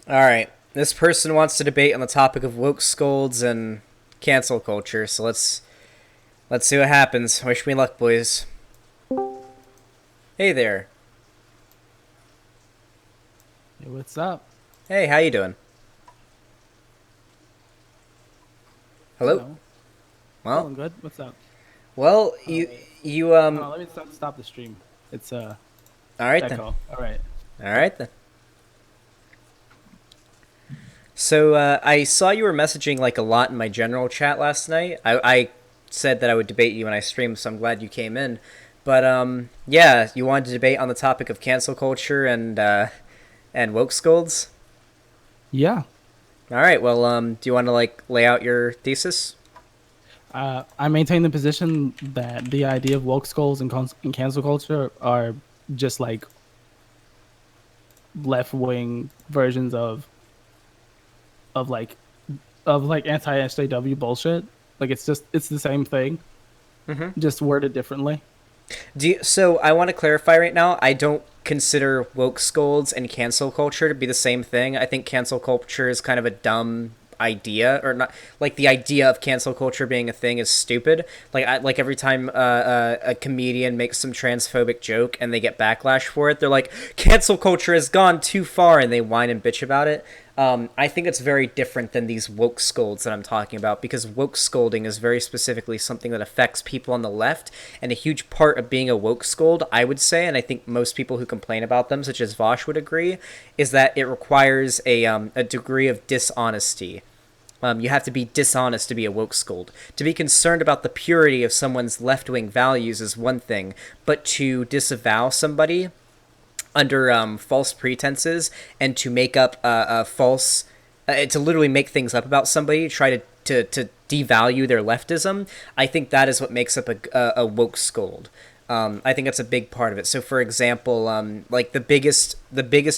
All right. This person wants to debate on the topic of woke scolds and cancel culture. So let's see what happens. Wish me luck, boys. Hey there. Hey, what's up? Hey, how you doing? You Hello. know, Well, feeling good. What's up? well, Oh you wait, you let me stop the stream. It's All right then. echo. All right. All right then. So I saw you were messaging like a lot in my general chat last night. I said that I would debate you when I streamed, so I'm glad you came in. But yeah, you wanted to debate on the topic of cancel culture and woke scolds. Yeah. All right. Well, do you want to like lay out your thesis? I maintain the position that the idea of woke skulls and cancel culture are just like left wing versions of like anti SJW bullshit. Like it's the same thing, Mm-hmm. just worded differently. So I want to clarify right now. I don't consider woke scolds and cancel culture to be the same thing. I think cancel culture is kind of a dumb idea, or not. Like the idea of cancel culture being a thing is stupid. Like every time a comedian makes some transphobic joke and they get backlash for it, they're like, cancel culture has gone too far, and they whine and bitch about it. I think it's very different than these woke scolds that I'm talking about, because woke scolding is very specifically something that affects people on the left, and a huge part of being a woke scold, I would say, and I think most people who complain about them, such as Vosh, would agree, is that it requires a degree of dishonesty. You have to be dishonest to be a woke scold. To be concerned about the purity of someone's left wing values is one thing, but to disavow somebody under false pretenses and to make up false, to literally make things up about somebody, try to devalue their leftism, I think that is what makes up a woke scold. I think that's a big part of it. So, for example, like the biggest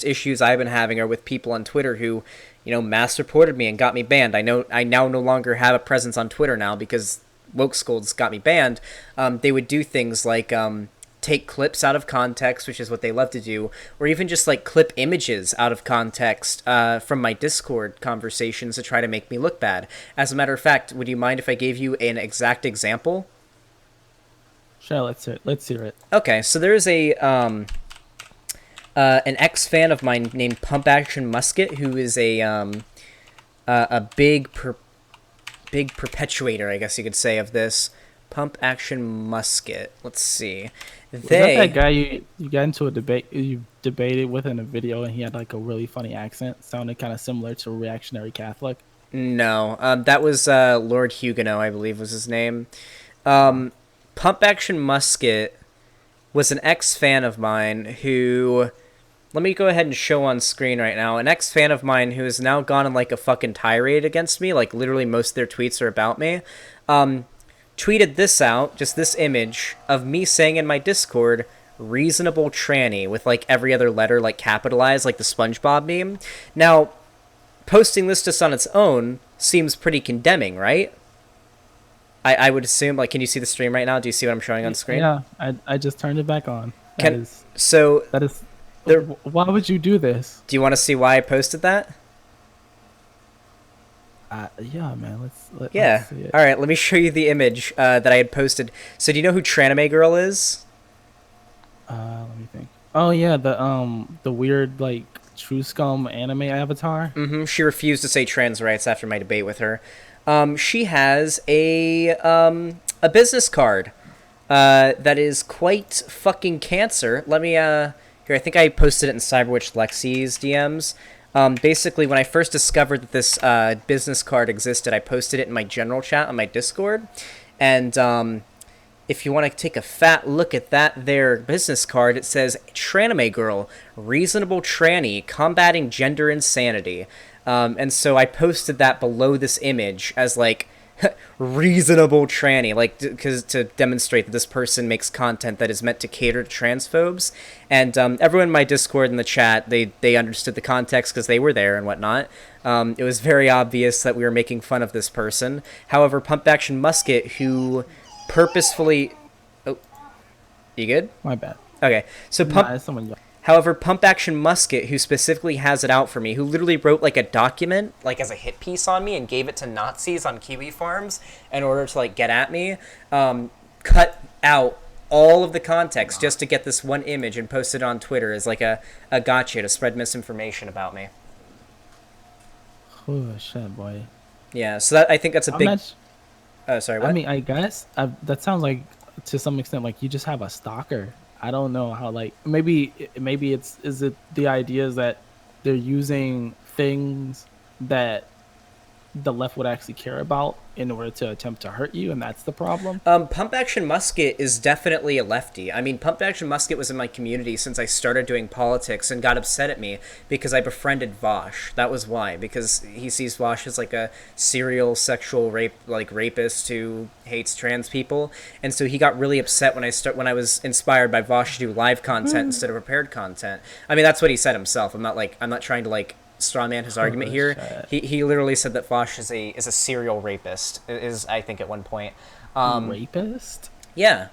issues I've been having are with people on Twitter who, mass reported me and got me banned. I now no longer have a presence on Twitter now because woke scolds got me banned. They would do things like take clips out of context, which is what they love to do, or even just like clip images out of context from my Discord conversations to try to make me look bad. As a matter of fact, would you mind if I gave you an exact example? Sure, let's hear it. Okay, so there's an ex fan of mine named Pump Action Musket, who is a big perpetuator, I guess you could say, of this. Pump Action Musket. Let's see. Was that They guy you got into a debate you debated with in a video and he had like a really funny accent, sounded kind of similar to a reactionary Catholic? No, that was Lord Huguenot, I believe was his name. Uh, Pump Action Musket was an ex fan of mine who, let me go ahead and show on screen right now. An ex fan of mine who has now gone on like a fucking tirade against me. Like literally most of their tweets are about me. Tweeted this out, just this image of me saying in my Discord, reasonable tranny, with like every other letter like capitalized, like the SpongeBob meme. Now, posting this just on its own seems pretty condemning, right? I would assume, like, can you see the stream right now? Do you see what I'm showing on screen? Yeah, I just turned it back on. That Can is so that is. there. Why would you do this? Do you want to see why I posted that? Yeah, man. Let's Yeah. see it. All right. Let me show you the image that I had posted. So, do you know who Tranime Girl is? Let me think. Oh yeah, the weird like True Scum anime avatar. She refused to say trans rights after my debate with her. She has a business card that is quite fucking cancer. Let me here. I think I posted it in Cyberwitch Lexi's DMs. Basically, when I first discovered that this business card existed, I posted it in my general chat on my Discord, and if you want to take a fat look at that there business card, it says Tranime Girl, reasonable tranny, combating gender insanity. And so I posted that below this image as like reasonable tranny, like because to demonstrate that this person makes content that is meant to cater to transphobes. And everyone in my Discord in the chat, they understood the context because they were there and whatnot. It was very obvious that we were making fun of this person. However, Pump Action Musket, who purposefully, oh, you good? My bad. Okay, so Nah, it's someone. However, Pump Action Musket, who specifically has it out for me, who literally wrote like a document, like as a hit piece on me, and gave it to Nazis on Kiwi farms in order to like get at me, cut out all of the context just to get this one image and post it on Twitter as like a gotcha to spread misinformation about me. Oh shit, boy. Yeah, so that I think that's a big. Sorry, what? I mean, I guess that sounds like to some extent like you just have a stalker. I don't know how, like, maybe it's, is it the idea is that they're using things that the left would actually care about in order to attempt to hurt you, and that's the problem. Pump Action Musket is definitely a lefty. I mean, Pump Action Musket was in my community since I started doing politics and got upset at me because I befriended Vosh. That was why, because he sees Vosh as like a serial sexual rapist who hates trans people, and so he got really upset when I was inspired by Vosh to do live content instead of prepared content. I mean, that's what he said himself. I'm not trying to like strawman his argument here. He literally said that Vosh is a serial rapist. Is I think at one point. Rapist? Yeah.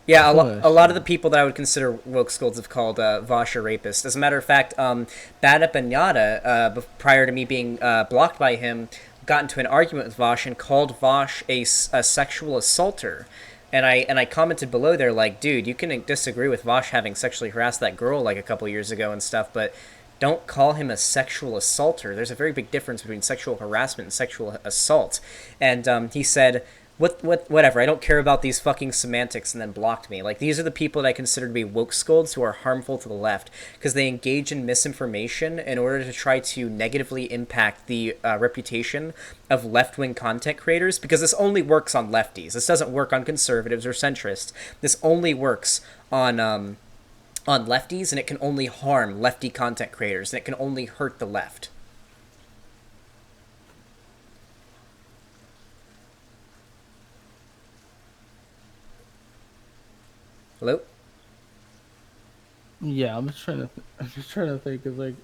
Yeah, a lot of the people that I would consider Wokescolds have called Vosh a rapist. As a matter of fact, Bada Banyata, prior to me being blocked by him, got into an argument with Vosh and called Vosh a sexual assaulter. And I commented below there like, dude, you can disagree with Vosh having sexually harassed that girl like a couple years ago and stuff, but don't call him a sexual assaulter. There's a very big difference between sexual harassment and sexual assault. And he said, whatever, I don't care about these fucking semantics, and then blocked me. Like, these are the people that I consider to be Wokescolds who are harmful to the left because they engage in misinformation in order to try to negatively impact the reputation of left-wing content creators, because this only works on lefties. This doesn't work on conservatives or centrists. This only works on lefties, and it can only harm lefty content creators, and it can only hurt the left. Hello? Yeah, I'm just trying to think of, like,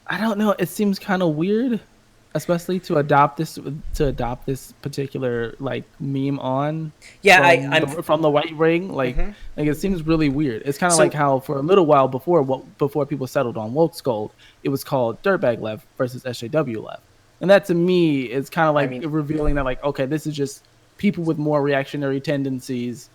I don't know, it seems kind of weird, especially to adopt this particular like meme on from the white ring, like like it seems really weird. It's kind of like how for a little while before people settled on Wokescold, it was called Dirtbag Left versus SJW Left, and that to me is kind of like revealing that, like, okay, this is just people with more reactionary tendencies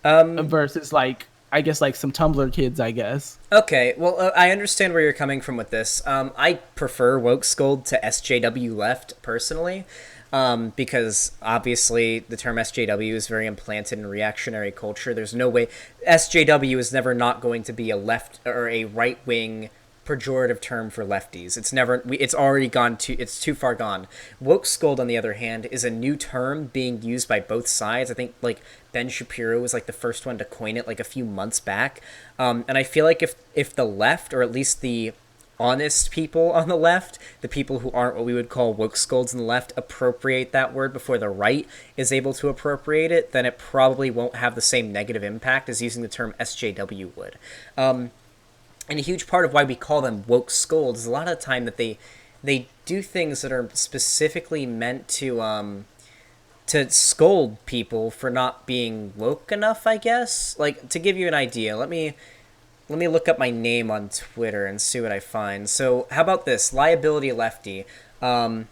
versus like, I guess, like some Tumblr kids, I guess. Okay, well, I understand where you're coming from with this. I prefer Wokescold to SJW Left, personally, because obviously the term SJW is very implanted in reactionary culture. There's no way... SJW is never not going to be a left or a right-wing pejorative term for lefties. It's never... It's already gone too... It's too far gone. Wokescold, on the other hand, is a new term being used by both sides. I think, like, Ben Shapiro was like the first one to coin it like a few months back. And I feel like if the left, or at least the honest people on the left, the people who aren't what we would call Wokescolds on the left, appropriate that word before the right is able to appropriate it, then it probably won't have the same negative impact as using the term SJW would. And a huge part of why we call them Wokescolds is a lot of the time that they do things that are specifically meant to scold people for not being woke enough, I guess. Like, to give you an idea, let me look up my name on Twitter and see what I find. So, how about this? Liability Lefty. I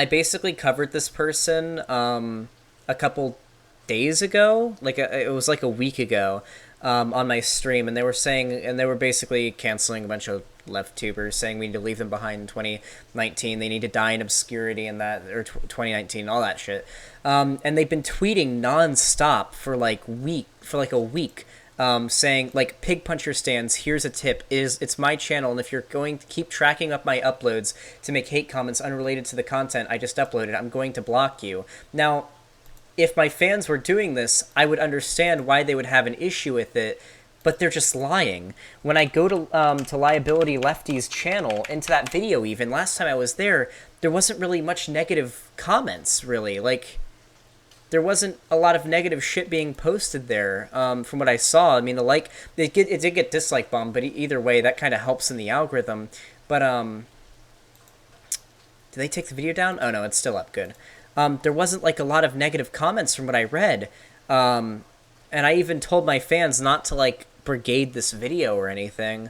basically covered this person a couple days ago. It was like a week ago on my stream, and they were basically canceling a bunch of left tubers, saying we need to leave them behind in 2019. They need to die in obscurity in that, or 2019, all that shit. And they've been tweeting nonstop for a week, saying like, Pig Puncher stands, here's a tip, it's my channel, and if you're going to keep tracking up my uploads to make hate comments unrelated to the content I just uploaded, I'm going to block you. Now, if my fans were doing this, I would understand why they would have an issue with it, but they're just lying. When I go to Liability Lefty's channel, into that video even, last time I was there wasn't really much negative comments, really. Like, there wasn't a lot of negative shit being posted there, from what I saw. I mean, it did get dislike bombed, but either way, that kind of helps in the algorithm. But, did they take the video down? Oh no, it's still up, good. There wasn't like a lot of negative comments from what I read. And I even told my fans not to like brigade this video or anything.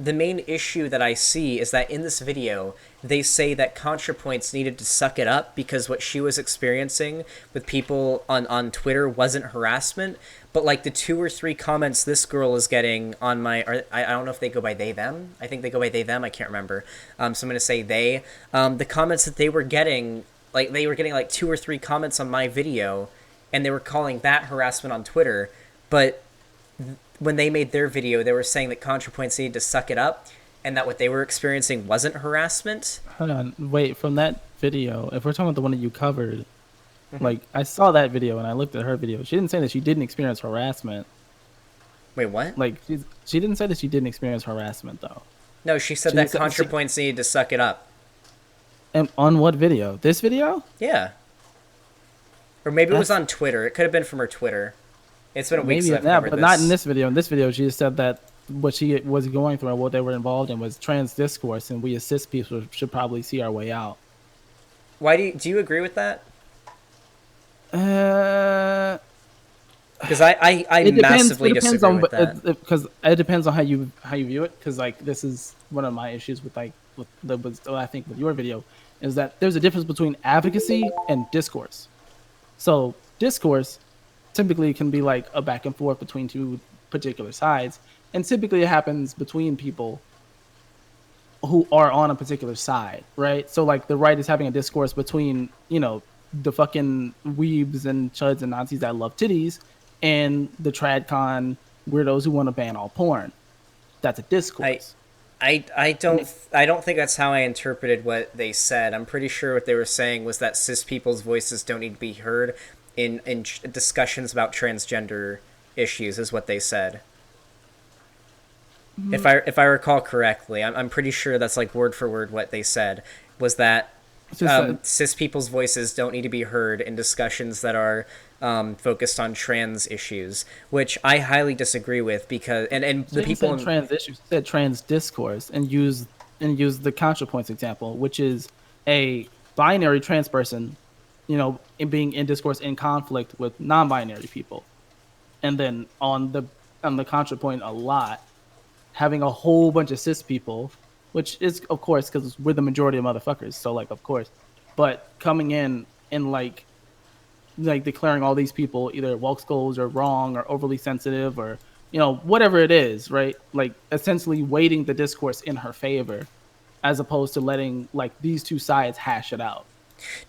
The main issue that I see is that in this video, they say that ContraPoints needed to suck it up because what she was experiencing with people on Twitter wasn't harassment. But like the 2 or 3 comments this girl is getting on my, I don't know if they go by they, them. I think they go by they, them. I can't remember. So I'm going to say they. The comments that they were getting, like they were getting like 2 or 3 comments on my video, and they were calling that harassment on Twitter. But when they made their video, they were saying that ContraPoints needed to suck it up and that what they were experiencing wasn't harassment. Hold on, wait, from that video, if we're talking about the one that you covered, like, I saw that video and I looked at her video. She didn't say that she didn't experience harassment. Wait, what? Like, she didn't say that she didn't experience harassment, though. No, she said that ContraPoints needed to suck it up. And on what video? This video? Yeah. Or maybe it was on Twitter. It could have been from her Twitter. It's been a week since I've covered but this. not in this video. In this video, she just said that what she was going through and what they were involved in was trans discourse, and we as cis people should probably see our way out. Why do you agree with that? Because I massively disagree with that. Because it depends on how you view it. Because like this is one of my issues with I think with your video is that there's a difference between advocacy and discourse. So discourse typically can be like a back and forth between 2 particular sides, and typically it happens between people who are on a particular side, right? So like the right is having a discourse between, you know, the fucking weebs and chuds and Nazis that love titties and the tradcon weirdos who want to ban all porn. That's a discourse. I don't think that's how I interpreted what they said. I'm pretty sure what they were saying was that cis people's voices don't need to be heard in discussions about transgender issues is what they said. Mm-hmm. If I recall correctly, I'm pretty sure that's like word for word what they said was that cis people's voices don't need to be heard in discussions that are focused on trans issues, which I highly disagree with because and the people said trans issues said trans discourse and use the ContraPoints example, which is a binary trans person, you know, being in discourse in conflict with non-binary people, and then on the ContraPoint a lot having a whole bunch of cis people, which is of course because we're the majority of motherfuckers, so like of course, but coming in and like declaring all these people either Wokescolds or wrong or overly sensitive or, you know, whatever it is, right? Like essentially weighting the discourse in her favor as opposed to letting like these 2 sides hash it out.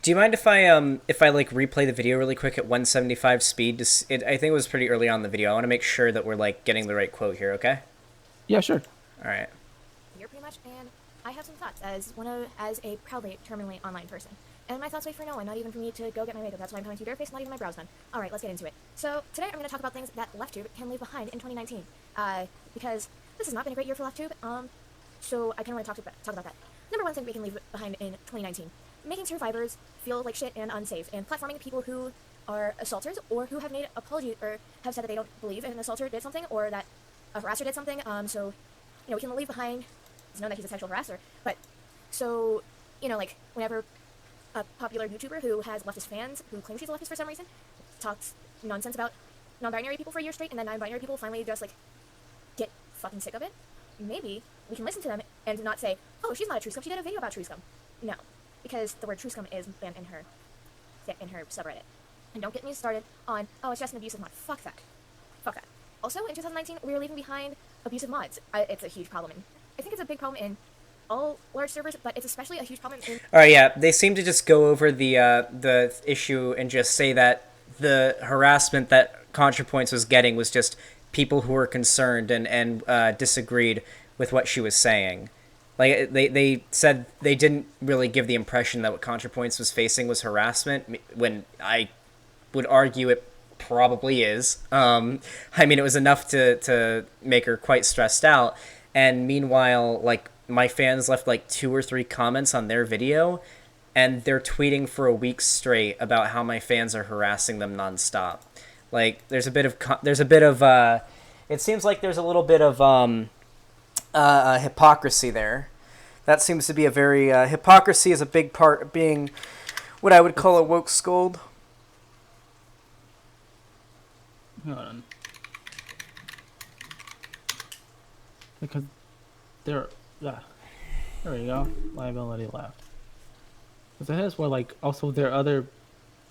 Do you mind if I like replay the video really quick at 175 speed? I think it was pretty early on in the video. I want to make sure that we're like getting the right quote here, okay? Yeah, sure. All right. You're pretty much, and I have some thoughts as a proudly terminally online person. And my thoughts wait for no one, not even for me to go get my makeup. That's why I'm coming to your face, not even my brows done. Alright, let's get into it. So, today I'm going to talk about things that LeftTube can leave behind in 2019. Because this has not been a great year for LeftTube, so I kind of want to talk about that. Number 1 thing we can leave behind in 2019. Making survivors feel like shit and unsafe, and platforming people who are assaulters, or who have made apologies, or have said that they don't believe if an assaulter did something, or that a harasser did something, so, you know, we can leave behind, it's known that he's a sexual harasser, but, so, you know, like, whenever a popular YouTuber who has leftist fans, who claims she's a leftist for some reason, talks nonsense about non-binary people for a year straight, and then non-binary people finally just, like, get fucking sick of it, maybe we can listen to them and not say, oh, she's not a true scum, she did a video about true scum. No, because the word true scum is banned in her subreddit. And don't get me started on, oh, it's just an abusive mod. Fuck that. Fuck that. Also, in 2019, we were leaving behind abusive mods. It's a huge problem. I think it's a big problem in all large servers, but it's especially a huge problem in... Alright, yeah, they seem to just go over the issue and just say that the harassment that ContraPoints was getting was just people who were concerned and disagreed with what she was saying. Like, they said they didn't really give the impression that what ContraPoints was facing was harassment, when I would argue it probably is. I mean, it was enough to make her quite stressed out, and meanwhile, like, my fans left like 2 or 3 comments on their video, and they're tweeting for a week straight about how my fans are harassing them nonstop. Like, there's a bit of it seems like there's a little bit of hypocrisy there. That seems to be a very hypocrisy is a big part of being what I would call a Wokescold. Hold on. because they're there you go, liability left. Because that's where like also their other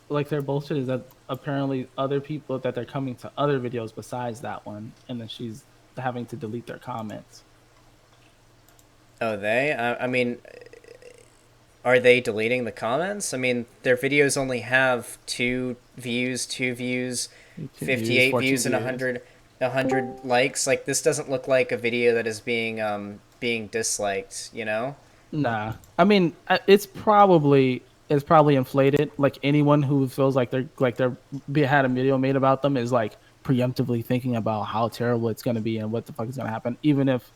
like their bullshit is that apparently other people that they're coming to other videos besides that one, and then she's having to delete their comments. Oh, they? I mean, are they deleting the comments? I mean, their videos only have two views, 58 views, and 100 likes. Like, this doesn't look like a video that is being disliked, you know? Nah, I mean it's probably inflated. Like anyone who feels like they're had a video made about them is like preemptively thinking about how terrible it's gonna be and what the fuck is gonna happen, even if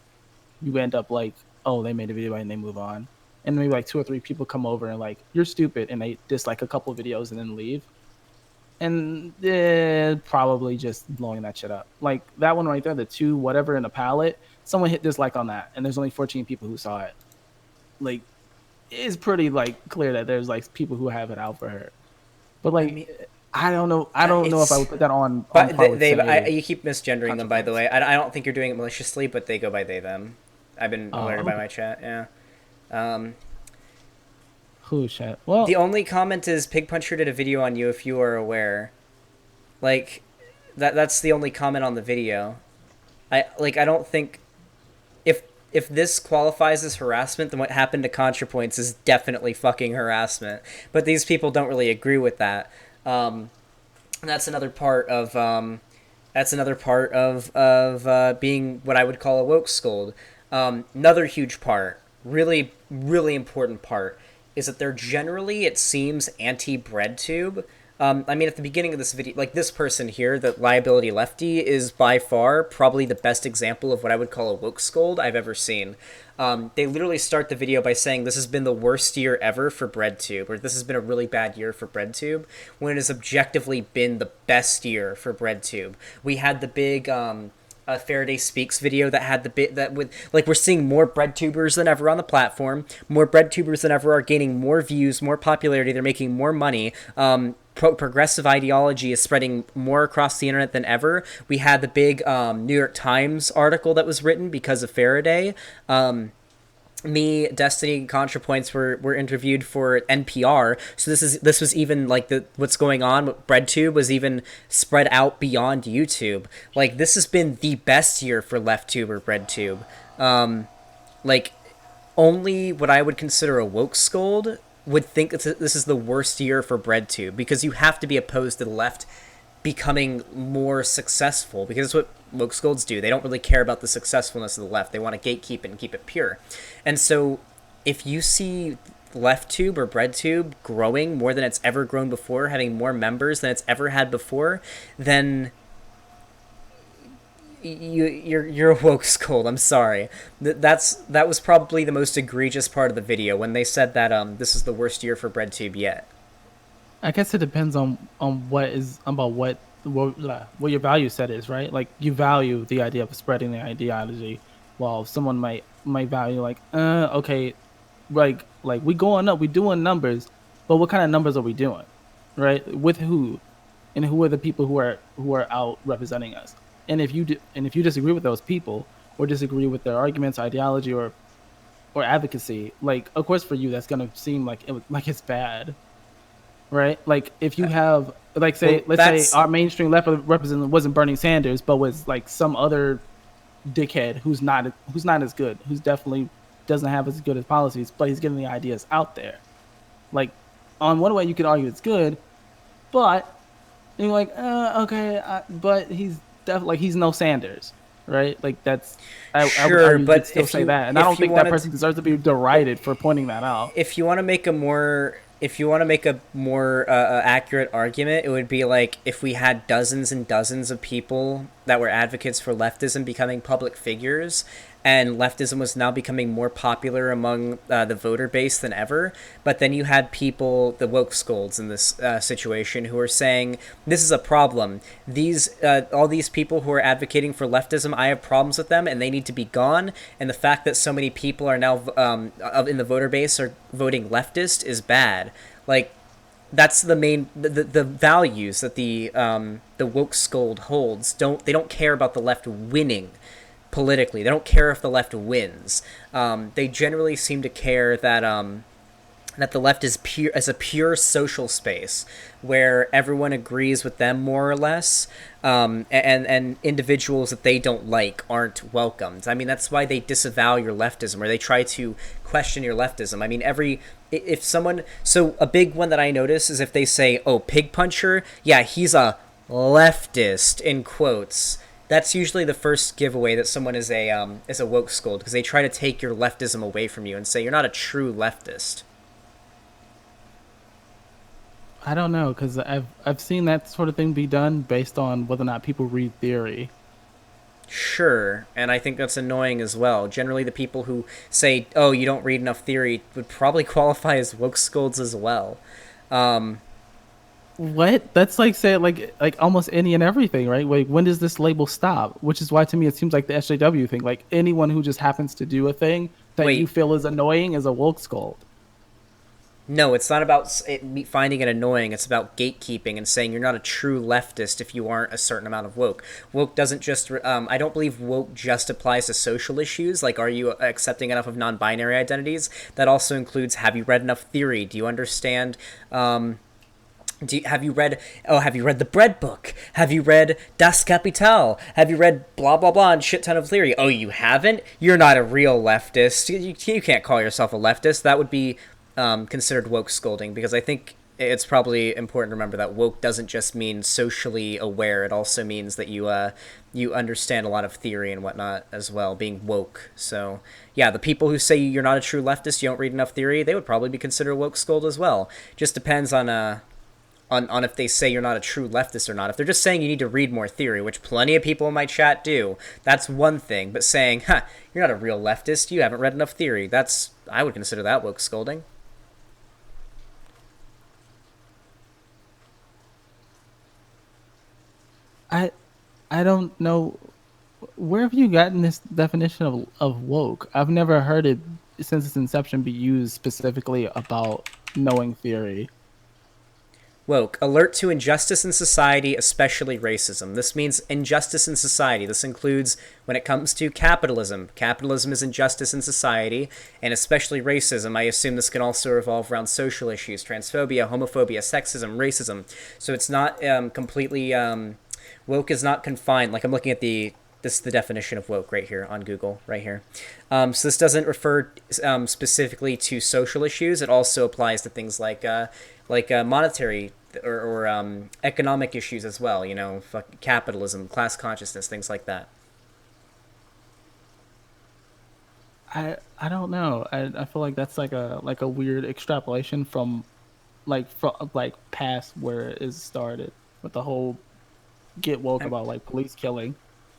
you end up like, oh, they made a video and they move on, and maybe like two or three people come over and like you're stupid and they dislike a couple of videos and then leave, and probably just blowing that shit up. Like that one right there, the two whatever in the palette, someone hit dislike on that, and there's only 14 people who saw it. Like it's pretty like clear that there's like people who have it out for her. But like, I mean, I don't know. I don't know if I would put that on. But you keep misgendering them, by the way. I don't think you're doing it maliciously, but they go by they them. I've been alerted by my chat. Yeah. Who chat? Well, the only comment is Pig Puncher did a video on you if you are aware. Like, that's the only comment on the video. I don't think if this qualifies as harassment, then what happened to ContraPoints is definitely fucking harassment. But these people don't really agree with that. That's another part of being what I would call a Wokescold. Another huge part, really, really important part, is that they're generally, it seems, anti-Breadtube. I mean, at the beginning of this video, like this person here, the Liability Lefty, is by far probably the best example of what I would call a Wokescold I've ever seen. They literally start the video by saying this has been the worst year ever for Breadtube, or this has been a really bad year for Breadtube, when it has objectively been the best year for Breadtube. We had the big Faraday Speaks video that had the bit that would, like, we're seeing more Breadtubers than ever on the platform, more Breadtubers than ever are gaining more views, more popularity, they're making more money. Progressive ideology is spreading more across the internet than ever. We had the big New York Times article that was written because of Faraday. Me, Destiny, and ContraPoints were interviewed for NPR. So this was even like what's going on with Breadtube was even spread out beyond YouTube. Like, this has been the best year for LeftTube or Breadtube. Like, only what I would consider a Wokescold would think this is the worst year for Breadtube, because you have to be opposed to the left becoming more successful, because that's what Wokescolds do. They don't really care about the successfulness of the left. They want to gatekeep it and keep it pure. And so if you see LeftTube or Breadtube growing more than it's ever grown before, having more members than it's ever had before, then you're a Wokescold. I'm sorry. That was probably the most egregious part of the video, when they said that this is the worst year for Breadtube yet. I guess it depends on what your value set is, right? Like, you value the idea of spreading the ideology, while someone might value like, okay, like we going up, we doing numbers, but what kind of numbers are we doing, right? With who, and who are the people who are out representing us? And if you disagree with those people, or disagree with their arguments, ideology, or advocacy, like, of course for you that's gonna seem like it's bad, right? Like, if you have, like, say, let's say our mainstream left representative wasn't Bernie Sanders, but was like some other dickhead who's not as good, who's definitely doesn't have as good as policies, but he's getting the ideas out there. Like, on one way you could argue it's good, but you're like, okay, but he's definitely, like, he's no Sanders, right? Like, that's sure, but still say that, and I don't think that person deserves to be derided for pointing that out. If you want to make a more accurate argument, it would be like if we had dozens and dozens of people that were advocates for leftism becoming public figures, and leftism was now becoming more popular among the voter base than ever. But then you had people, the Wokescolds in this situation, who are saying, this is a problem. All these people who are advocating for leftism, I have problems with them, and they need to be gone. And the fact that so many people are now in the voter base are voting leftist is bad. Like, that's the main the values that the Wokescold holds. They don't care about the left winning. politically. They don't care if the left wins. They generally seem to care that the left is pure as a pure social space where everyone agrees with them more or less, and individuals that they don't like aren't welcomed. I mean, that's why they disavow your leftism, or they try to question your leftism. I mean, if someone, so a big one that I notice is if they say, "Oh, pig puncher, yeah, he's a leftist," in quotes. That's usually the first giveaway that someone is a woke scold, because they try to take your leftism away from you and say you're not a true leftist. I don't know, because I've seen that sort of thing be done based on whether or not people read theory. Sure, and I think that's annoying as well. Generally, the people who say, "Oh, you don't read enough theory," would probably qualify as woke scolds as well. Um, What? That's like say like almost any and everything, right? Like when does this label stop? Which is why to me it seems like the SJW thing. Like anyone who just happens to do a thing that you Wait, feel is annoying is a woke scold. no, it's not about finding it annoying. It's about gatekeeping and saying you're not a true leftist if you aren't a certain amount of woke. Woke doesn't just. I don't believe woke just applies to social issues. Like, are you accepting enough of non-binary identities? That also includes, have you read enough theory? Do you understand? Have you read? Oh, have you read the Bread Book? Have you read Das Kapital? Have you read blah blah blah and shit ton of theory? Oh, you haven't? You're not a real leftist. You can't call yourself a leftist. That would be considered woke scolding, because I think it's probably important to remember that woke doesn't just mean socially aware. It also means that you understand a lot of theory and whatnot as well, being woke. So yeah, the people who say you're not a true leftist, you don't read enough theory, they would probably be considered woke scold as well. Just depends on if they say you're not a true leftist or not. If they're just saying you need to read more theory, which plenty of people in my chat do, that's one thing. But saying, you're not a real leftist, you haven't read enough theory, I would consider that woke scolding. I I don't know, where have you gotten this definition of woke? I've never heard it since its inception be used specifically about knowing theory. Woke, alert to injustice in society, especially racism. This means injustice in society. This includes when it comes to capitalism. Capitalism is injustice in society, and especially racism. I assume this can also revolve around social issues, transphobia, homophobia, sexism, racism. So it's not completely woke is not confined. Like, I'm looking at this is the definition of woke right here on Google, right here. So this doesn't refer specifically to social issues. It also applies to things like monetary or economic issues as well. You know, capitalism, class consciousness, things like that. I don't know. I feel like that's like a weird extrapolation from like past where it started with the whole get woke about like police killing.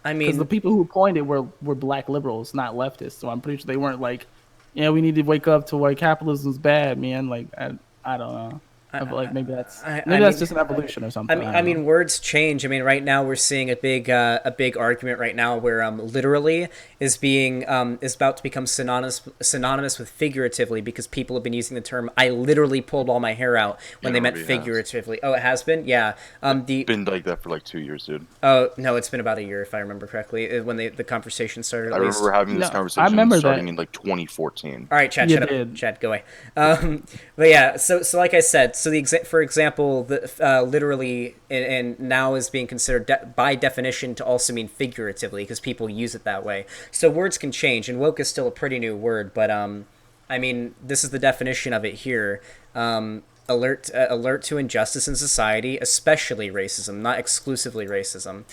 I Because the mean, people who coined it were black liberals, not leftists. So I'm pretty sure they weren't like, yeah, we need to wake up to why capitalism's bad, man. Like I don't know. I feel like maybe that's just an evolution or something. I mean, words change. I mean, right now we're seeing a big argument right now where literally is about to become synonymous with figuratively, because people have been using the term "I literally pulled all my hair out" when they meant figuratively. Oh, it has been, yeah. It's been like that for like 2 years, dude. Oh no, it's been about a year if I remember correctly when the conversation started. I remember having this conversation starting in like 2014. All right, Chad, shut up. Chad, go away. But yeah, so like I said, so for example, the literally and now is being considered by definition to also mean figuratively, because people use it that way. So words can change, and woke is still a pretty new word, but I mean, this is the definition of it here. Alert to injustice in society, especially racism, not exclusively racism.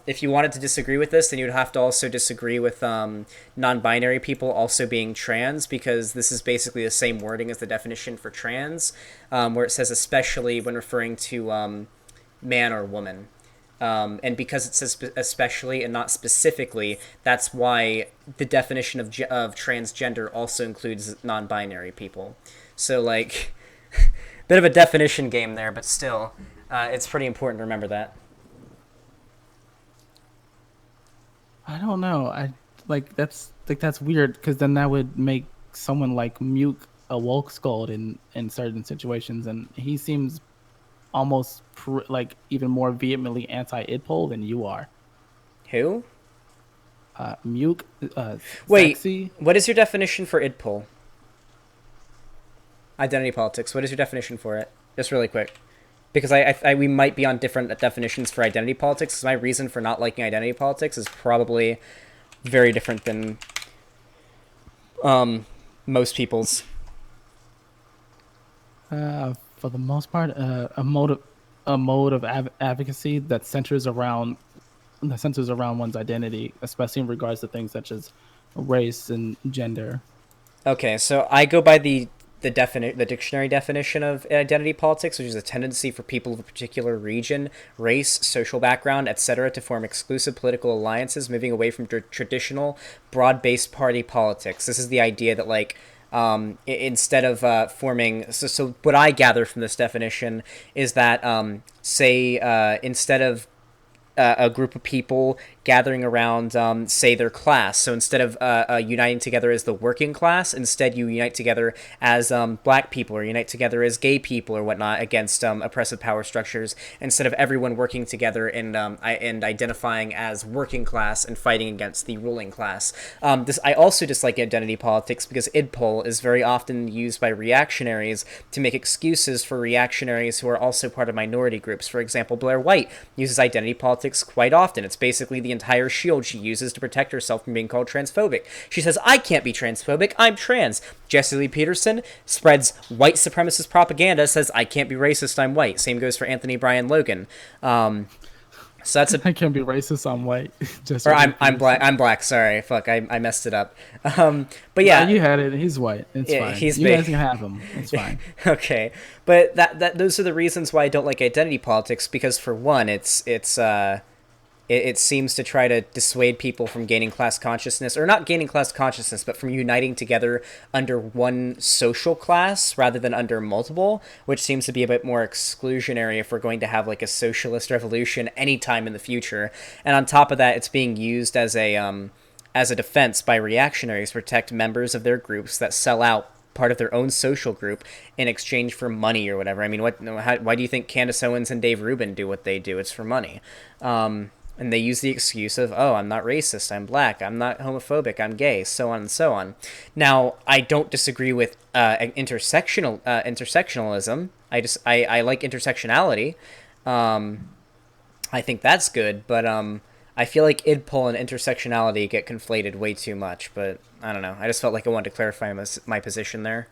If you wanted to disagree with this, then you would have to also disagree with non-binary people also being trans, because this is basically the same wording as the definition for trans, where it says especially when referring to man or woman. And because it says especially and not specifically, that's why the definition of transgender also includes non-binary people. So, like, bit of a definition game there, but still, it's pretty important to remember that. I don't know. That's weird, because then that would make someone like Muke a woke scold in certain situations, and he seems almost like even more vehemently anti-idpol than you are. Who? Muke, Wait, sexy. what is your definition for idpol? Identity politics. What is your definition for it? Just really quick. Because we might be on different definitions for identity politics. Because my reason for not liking identity politics is probably very different than most people's. For the most part, a mode of advocacy that centers around one's identity, especially in regards to things such as race and gender. Okay, so I go by the dictionary definition of identity politics, which is a tendency for people of a particular region, race, social background, etc., to form exclusive political alliances, moving away from traditional broad-based party politics. This is the idea that, like, instead of forming... So what I gather from this definition is that, instead of a group of people gathering around, say, their class. So instead of uniting together as the working class, instead you unite together as black people, or unite together as gay people or whatnot against oppressive power structures, instead of everyone working together and identifying as working class and fighting against the ruling class. I also dislike identity politics because idpol is very often used by reactionaries to make excuses for reactionaries who are also part of minority groups. For example, Blair White uses identity politics quite often. It's basically the entire shield she uses to protect herself from being called transphobic. She says, I can't be transphobic, I'm trans. Jesse Lee Peterson spreads white supremacist propaganda, says, I can't be racist, I'm white. Same goes for Anthony Bryan Logan. So that's I can't be racist, I'm white. Just or I'm black, sorry. Fuck, I messed it up. But yeah. No, you had it, he's white. It's fine. You guys can have him. It's fine. Okay. But those are the reasons why I don't like identity politics, because for one, it seems to try to dissuade people from gaining class consciousness, or not gaining class consciousness, but from uniting together under one social class rather than under multiple, which seems to be a bit more exclusionary if we're going to have like a socialist revolution anytime in the future. And on top of that, it's being used as a defense by reactionaries to protect members of their groups that sell out part of their own social group in exchange for money or whatever. I mean, why do you think Candace Owens and Dave Rubin do what they do? It's for money. And they use the excuse of, oh, I'm not racist, I'm black, I'm not homophobic, I'm gay, so on and so on. Now, I don't disagree with intersectionalism. I like intersectionality. I think that's good, but I feel like idpol and intersectionality get conflated way too much. But I don't know. I just felt like I wanted to clarify my position there.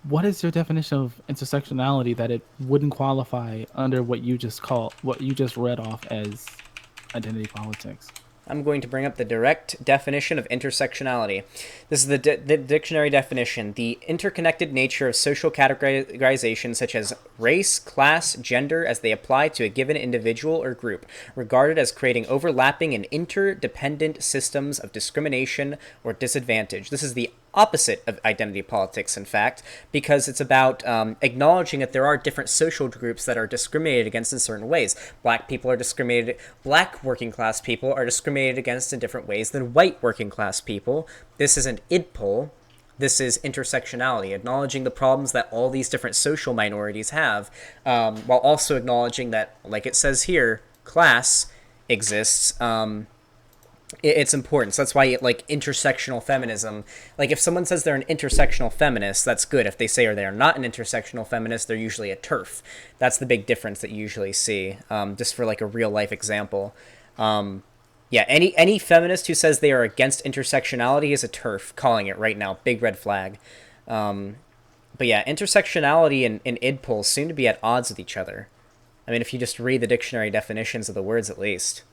What is your definition of intersectionality that it wouldn't qualify under what you just read off as identity politics? I'm going to bring up the direct definition of intersectionality. This is the dictionary definition. The interconnected nature of social categorization such as race, class, gender as they apply to a given individual or group, regarded as creating overlapping and interdependent systems of discrimination or disadvantage. This is the opposite of identity politics, in fact, because it's about acknowledging that there are different social groups that are discriminated against in certain ways. Black people are discriminated, black working class people are discriminated against in different ways than white working class people. This isn't idpol. This is intersectionality, acknowledging the problems that all these different social minorities have, while also acknowledging that, like it says here, class exists. It's important. So that's why, like, intersectional feminism, like, if someone says they're an intersectional feminist, that's good. If they say or they are not an intersectional feminist, they're usually a TERF. That's the big difference that you usually see, just for, like, a real-life example. Yeah, any feminist who says they are against intersectionality is a TERF, calling it right now. Big red flag. But yeah, intersectionality and idpol seem to be at odds with each other. I mean, if you just read the dictionary definitions of the words, at least.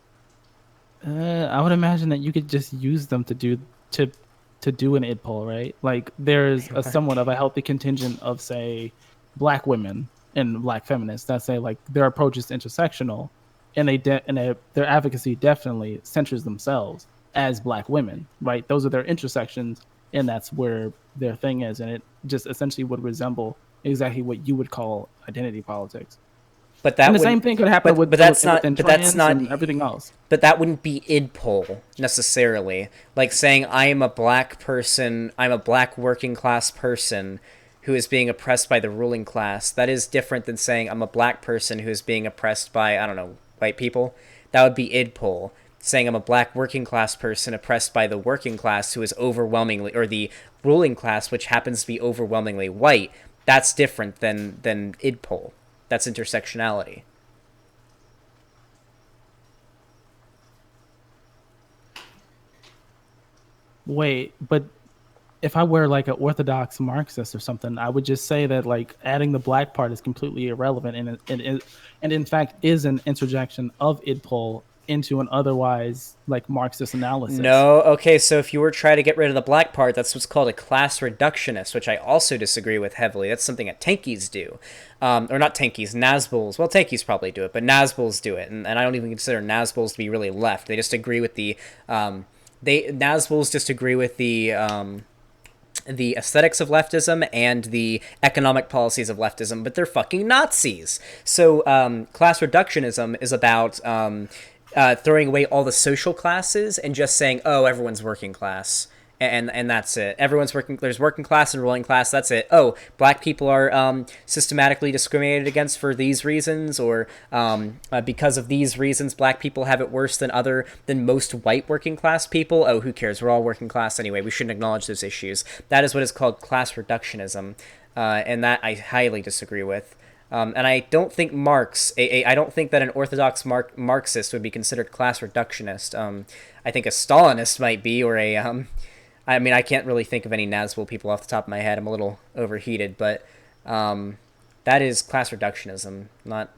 I would imagine that you could just use them to do an idpol, right? Like, there's a somewhat of a healthy contingent of, say, black women and black feminists that say, like, their approach is intersectional, and their advocacy definitely centers themselves as black women, right? Those are their intersections, and that's where their thing is, and it just essentially would resemble exactly what you would call identity politics. But that and the same thing could happen with that's not everything else. But that wouldn't be idpol necessarily. Like saying I am a black person, I'm a black working class person, who is being oppressed by the ruling class. That is different than saying I'm a black person who is being oppressed by, I don't know, white people. That would be idpol. Saying I'm a black working class person oppressed by the working class who is overwhelmingly, or the ruling class, which happens to be overwhelmingly white. That's different than idpol. That's intersectionality. Wait, but if I were like an orthodox Marxist or something, I would just say that like adding the black part is completely irrelevant, and in fact is an interjection of idpol into an otherwise like Marxist analysis. No, okay, so if you were trying to get rid of the black part, that's what's called a class reductionist, which I also disagree with heavily. That's something that tankies do. Or not tankies, Nazbols. Well, tankies probably do it, but Nazbols do it, and I don't even consider Nazbols to be really left. They just agree with the... Nazbols just agree with the aesthetics of leftism and the economic policies of leftism, but they're fucking Nazis. So class reductionism is about throwing away all the social classes and just saying, oh, everyone's working class. And that's it. Everyone's working. There's working class and ruling class. That's it. Oh, black people are systematically discriminated against for these reasons, or because of these reasons, black people have it worse than most white working class people. Oh, who cares? We're all working class anyway. We shouldn't acknowledge those issues. That is what is called class reductionism, and that I highly disagree with. And I don't think I don't think that an orthodox Marxist would be considered class reductionist. I think a Stalinist might be, or a I mean, I can't really think of any Nazbol people off the top of my head. I'm a little overheated, but that is class reductionism, not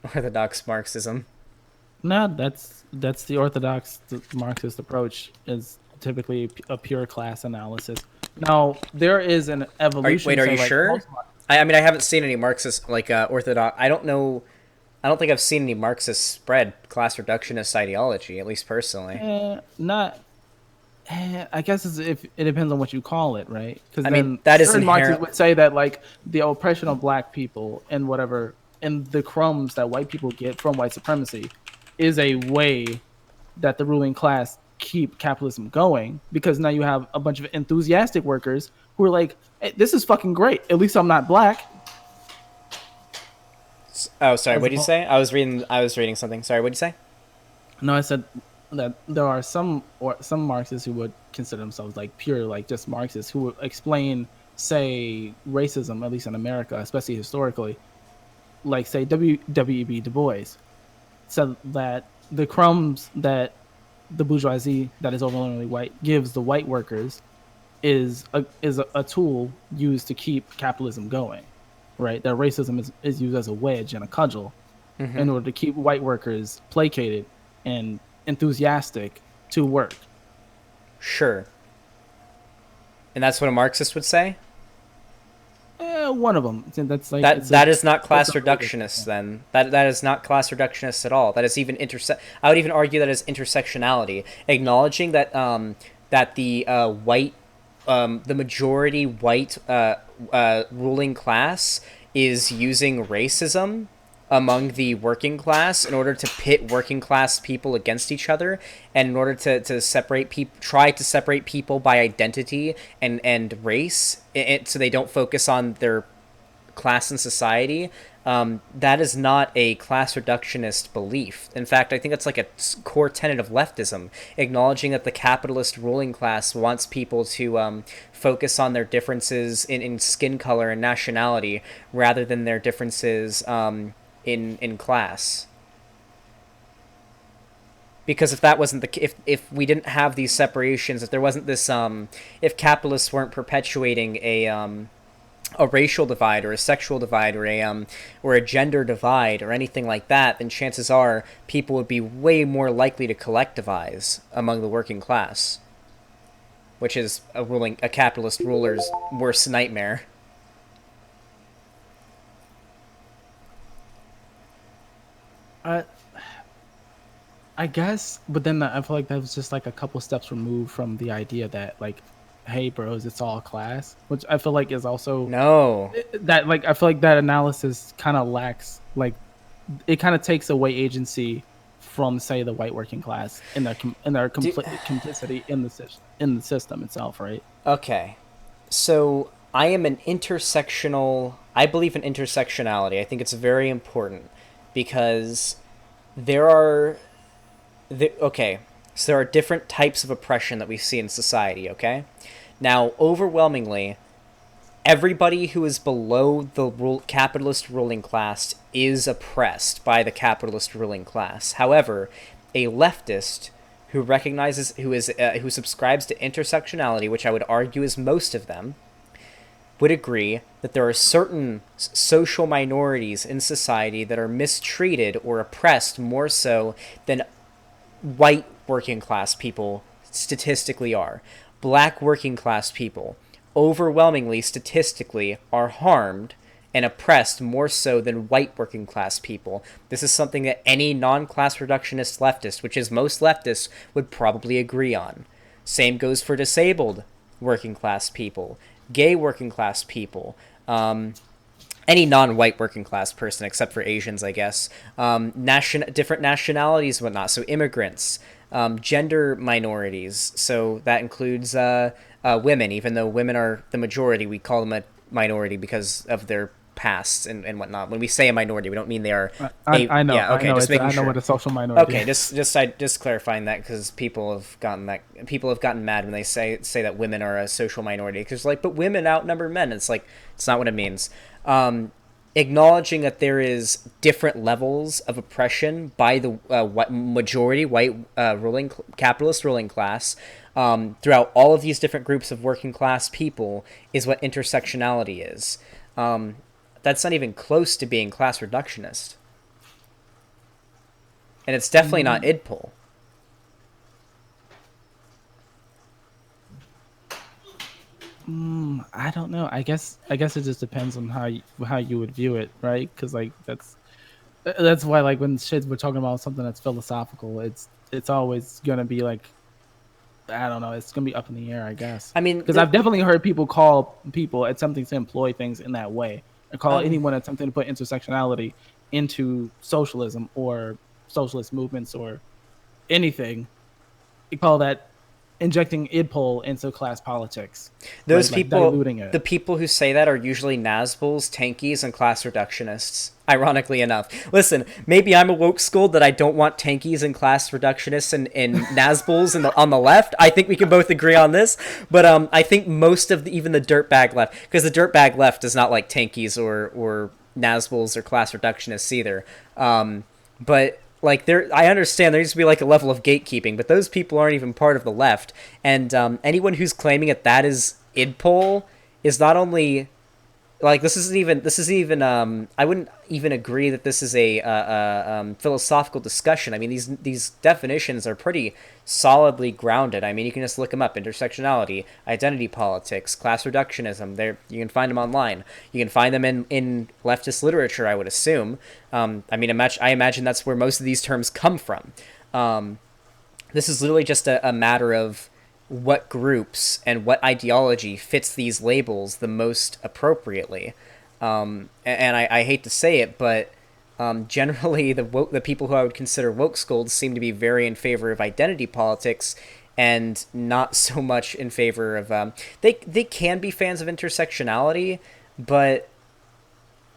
orthodox Marxism. No, that's the orthodox Marxist approach, is typically a pure class analysis. Now, there is an evolution. Are you sure? I mean, I haven't seen any Marxist, like, orthodox... I don't think I've seen any Marxists spread class reductionist ideology, at least personally. I guess if it depends on what you call it, right? Because I mean, that is Marxists would say that like the oppression of black people and whatever, and the crumbs that white people get from white supremacy, is a way that the ruling class keep capitalism going. Because now you have a bunch of enthusiastic workers who are like, hey, "This is fucking great. At least I'm not black." Oh, sorry. What did you say? I was reading something. Sorry. What did you say? No, I said that there are some Marxists who would consider themselves like pure, like just Marxists, who would explain, say, racism, at least in America, especially historically, like say W.E.B. Du Bois, said that the crumbs that the bourgeoisie that is overwhelmingly white gives the white workers is a tool used to keep capitalism going, right? That racism is used as a wedge and a cudgel in order to keep white workers placated and enthusiastic to work. Sure. And that's what a Marxist would say? One of them. That's like that is not class reductionist then. That is not class reductionist at all. That is even I would even argue that is intersectionality, acknowledging that that the white the majority white ruling class is using racism among the working class in order to pit working class people against each other, and in order to separate people, try to separate people by identity and race, so they don't focus on their class in society. That is not a class reductionist belief. In fact, I think that's like a core tenet of leftism, acknowledging that the capitalist ruling class wants people to focus on their differences in skin color and nationality rather than their differences in class. Because if that wasn't if we didn't have these separations, if there wasn't this if capitalists weren't perpetuating a racial divide or a sexual divide or a gender divide or anything like that, then chances are people would be way more likely to collectivize among the working class, which is a capitalist ruler's worst nightmare. I guess, but then I feel like that was just like a couple steps removed from the idea that like, hey bros, it's all class, which I feel like is also that like I feel like that analysis kind of lacks, like it kind of takes away agency from, say, the white working class in their complicity in the system itself, right? Okay, so I am an intersectional. I believe in intersectionality. I think it's very important because there are. Okay, so there are different types of oppression that we see in society, okay? Now, overwhelmingly, everybody who is below the capitalist ruling class is oppressed by the capitalist ruling class. However, a leftist who recognizes, who subscribes to intersectionality, which I would argue is most of them, would agree that there are certain social minorities in society that are mistreated or oppressed more so than white working class people statistically are. Black working class people overwhelmingly statistically are harmed and oppressed more so than white working class people. This is something that any non-class reductionist leftist, which is most leftists, would probably agree on. Same goes for disabled working class people, gay working class people, any non-white working class person except for Asians, I guess, different nationalities and whatnot, so immigrants, gender minorities, so that includes women, even though women are the majority, we call them a minority because of their past and whatnot. When we say a minority, we don't mean they are. I know. Yeah. Okay. Just making sure. I know what a social minority. Okay. Just clarifying that because people have gotten mad when they say that women are a social minority because but women outnumber men. It's it's not what it means. Acknowledging that there is different levels of oppression by the majority white capitalist ruling class throughout all of these different groups of working class people is what intersectionality is. That's not even close to being class reductionist. And it's definitely not IDPOL. I don't know. I guess it just depends on how you would view it, right? Because that's why when we're talking about something that's philosophical, it's always gonna be I don't know. It's gonna be up in the air, I guess. I mean, because I've definitely heard people call people attempting to employ things in that way, or call anyone attempting to put intersectionality into socialism or socialist movements or anything. You call that injecting IDPOL into class politics. Those people, the people who say that are usually Nazbuls, tankies, and class reductionists. Ironically enough. Listen, maybe I'm a Wokescold that I don't want tankies and class reductionists and Nazbuls on the left. I think we can both agree on this. But I think most of even the dirtbag left, because the dirtbag left does not like tankies or Nazbuls or class reductionists either. But I understand there needs to be a level of gatekeeping, but those people aren't even part of the left. And anyone who's claiming that is IDPOL is not only this isn't even I wouldn't even agree that this is a philosophical discussion. I mean, these definitions are pretty solidly grounded. I mean, you can just look them up: intersectionality, identity politics, class reductionism. There, you can find them online. You can find them in leftist literature, I would assume. I imagine that's where most of these terms come from. This is literally just a matter of what groups and what ideology fits these labels the most appropriately. And I hate to say it, but generally the people who I would consider Wokescolds seem to be very in favor of identity politics and not so much in favor of... They can be fans of intersectionality, but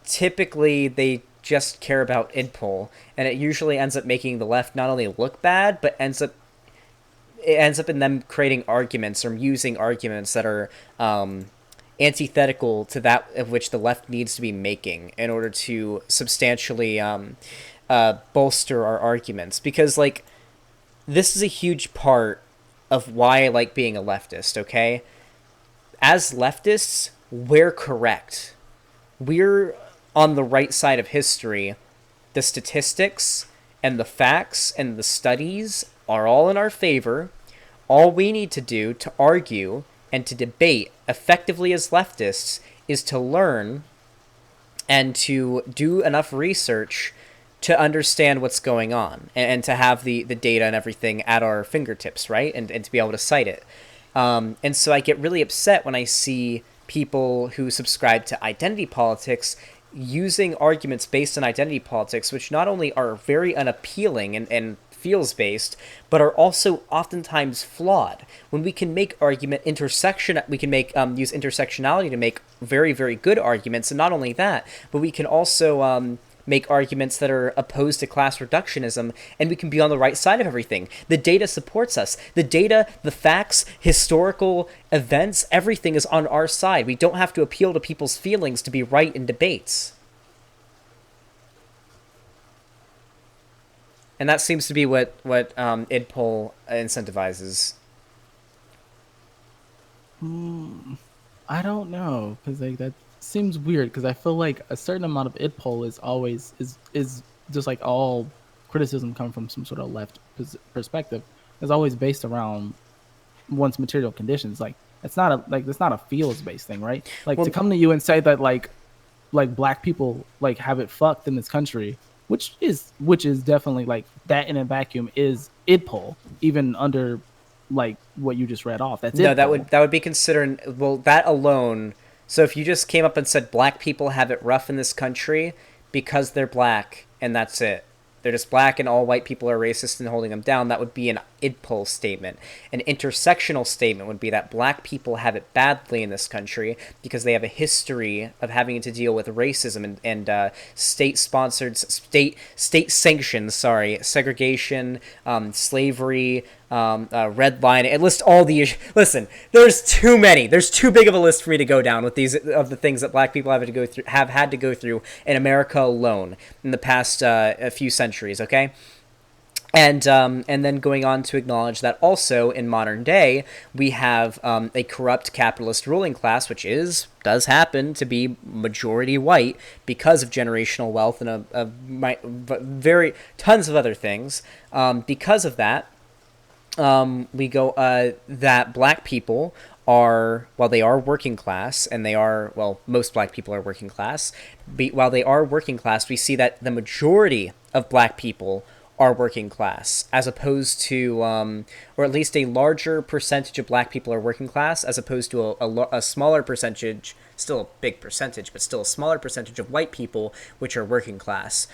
typically they just care about IDPOL, and it usually ends up making the left not only look bad, but ends up in them creating arguments or using arguments that are antithetical to that of which the left needs to be making in order to substantially bolster our arguments. Because this is a huge part of why I like being a leftist, okay? As leftists, we're correct. We're on the right side of history. The statistics and the facts and the studies are all in our favor. All we need to do to argue and to debate effectively as leftists is to learn and to do enough research to understand what's going on and to have the data and everything at our fingertips, right? And to be able to cite it. And so I get really upset when I see people who subscribe to identity politics using arguments based on identity politics, which not only are very unappealing and feels based, but are also oftentimes flawed. When we can make we can make use intersectionality to make very, very good arguments, and not only that, but we can also make arguments that are opposed to class reductionism, and we can be on the right side of everything. The data supports us. The data, the facts, historical events, everything is on our side. We don't have to appeal to people's feelings to be right in debates. And that seems to be what IDPOL incentivizes. I don't know, because like that seems weird, because I feel like a certain amount of IDPOL is always is just like all criticism coming from some sort of left perspective is always based around one's material conditions. Like that's not a feels based thing, right? Like to come to you and say that like black people like have it fucked in this country, which is definitely like that in a vacuum is IDPOL, even under like what you just read off. That's no, IDPOL. that would be considered, well, that alone. So if you just came up and said black people have it rough in this country because they're black and that's it, they're just black and all white people are racist and holding them down, that would be an IDPOL statement. An intersectional statement would be that black people have it badly in this country because they have a history of having to deal with racism and state-sponsored, state-sanctioned, segregation, slavery, red line. It lists all the issues. Listen, there's too many. There's too big of a list for me to go down with these of the things that black people have had to go through in America alone in the past a few centuries. Okay. And then going on to acknowledge that also in modern day we have a corrupt capitalist ruling class, which does happen to be majority white because of generational wealth and very tons of other things. Because of that, we go that black people are, while they are working class, and they are, well, most black people are working class, while they are working class, we see that the majority of black people are working class, as opposed to, or at least a larger percentage of black people are working class, as opposed to a smaller percentage, still a big percentage, but still a smaller percentage of white people, which are working class.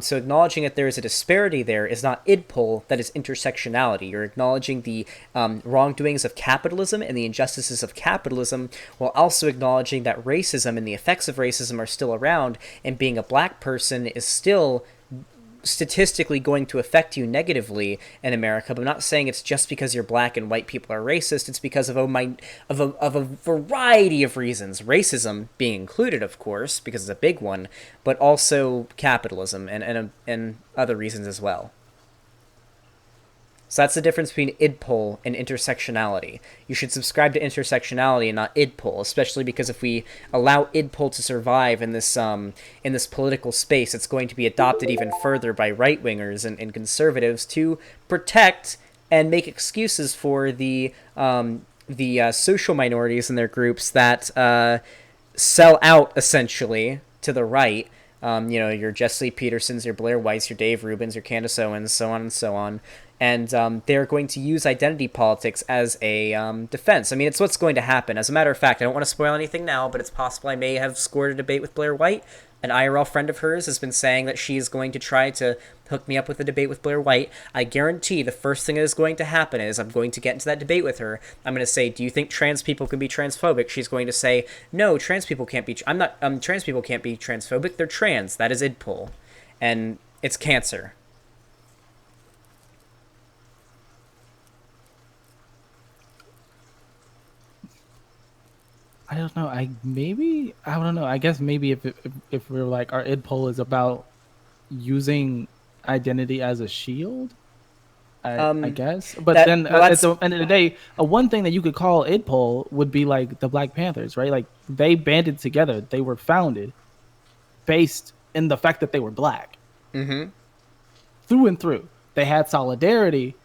So acknowledging that there is a disparity there is not IDPOL, that is intersectionality. You're acknowledging the wrongdoings of capitalism and the injustices of capitalism, while also acknowledging that racism and the effects of racism are still around, and being a black person is still statistically going to affect you negatively in America, but I'm not saying it's just because you're black and white people are racist. It's because of a variety of reasons. Racism being included, of course, because it's a big one, but also capitalism and other reasons as well. So that's the difference between IDPOL and intersectionality. You should subscribe to intersectionality and not IDPOL, especially because if we allow IDPOL to survive in this political space, it's going to be adopted even further by right-wingers and conservatives to protect and make excuses for the social minorities in their groups that sell out, essentially, to the right. Your Jesse Petersons, your Blair Whites, your Dave Rubins, your Candace Owens, so on and so on. And they're going to use identity politics as a defense. I mean, it's what's going to happen. As a matter of fact, I don't want to spoil anything now, but it's possible I may have scored a debate with Blair White. An IRL friend of hers has been saying that she is going to try to hook me up with a debate with Blair White. I guarantee the first thing that is going to happen is I'm going to get into that debate with her. I'm going to say, do you think trans people can be transphobic? She's going to say, no, trans people can't be. Trans people can't be transphobic. They're trans. That is IDPOL. And it's cancer. I don't know. I don't know. I guess maybe if we're like our IDPOL is about using identity as a shield, I guess. But at the end of the day, one thing that you could call IDPOL would be like the Black Panthers, right? Like they banded together. They were founded based in the fact that they were black. Mm-hmm. Through and through. They had solidarity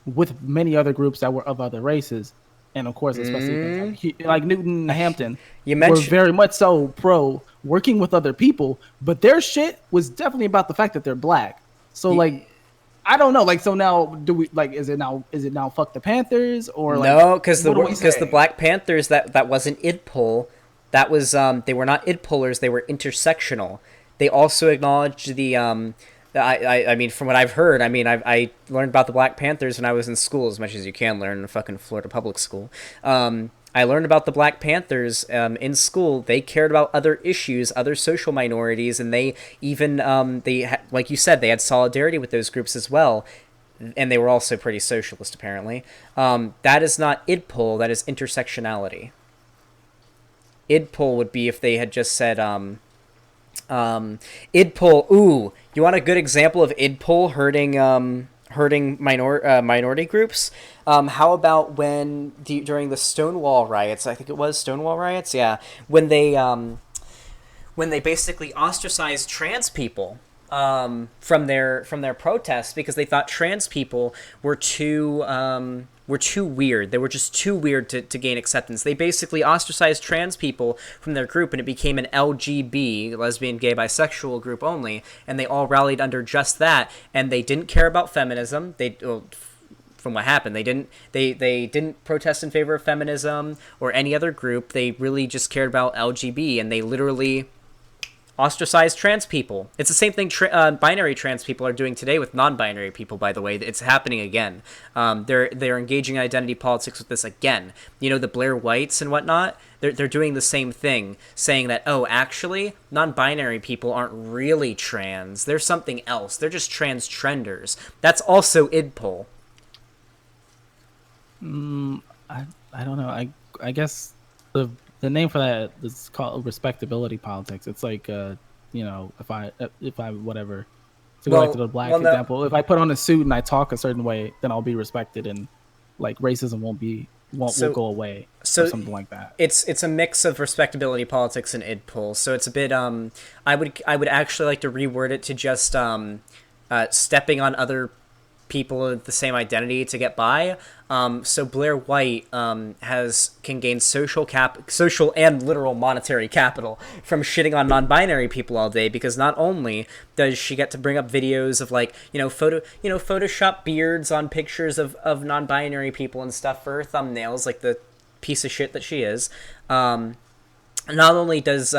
with many other groups that were of other races. And of course, especially like Newton and Hampton were very much so pro working with other people, but their shit was definitely about the fact that they're black. So like, I don't know. Like, so now do we like? Is it now fuck the Panthers or like? No, because the Black Panthers that wasn't IDPOL. That was they were not IDPOLers. They were intersectional. They also acknowledged the I mean, from what I've heard, I mean, I learned about the Black Panthers when I was in school, as much as you can learn in a fucking Florida public school. I learned about the Black Panthers in school. They cared about other issues, other social minorities, and they even, like you said, they had solidarity with those groups as well. And they were also pretty socialist, apparently. That is not idpol, that is intersectionality. Idpol would be if they had just said, idpol, ooh, you want a good example of idpol hurting minority groups? How about during the Stonewall riots, I think it was Stonewall riots, yeah, when they basically ostracized trans people from their protests because they thought trans people were too weird. They were just too weird to gain acceptance. They basically ostracized trans people from their group, and it became an LGB, lesbian, gay, bisexual group only, and they all rallied under just that, and they didn't care about feminism. From what happened, they didn't protest in favor of feminism or any other group. They really just cared about LGB, and they literally ostracize trans people. It's the same thing binary trans people are doing today with non-binary people, by the way. It's happening again. They're engaging in identity politics with this again. You know, the Blair Whites and whatnot, they're doing the same thing, saying that, oh, actually, non-binary people aren't really trans. They're something else. They're just trans trenders. That's also idpol. I don't know. I guess the name for that is called respectability politics. It's like, if I whatever, to go back to the black example, if I put on a suit and I talk a certain way, then I'll be respected, and like racism won't go away, or something like that. It's a mix of respectability politics and idpol. So it's a bit I would actually like to reword it to just stepping on other people with the same identity to get by. So Blair White can gain social and literal monetary capital from shitting on non-binary people all day, because not only does she get to bring up videos of Photoshop beards on pictures of non-binary people and stuff for her thumbnails, like the piece of shit that she is. Not only does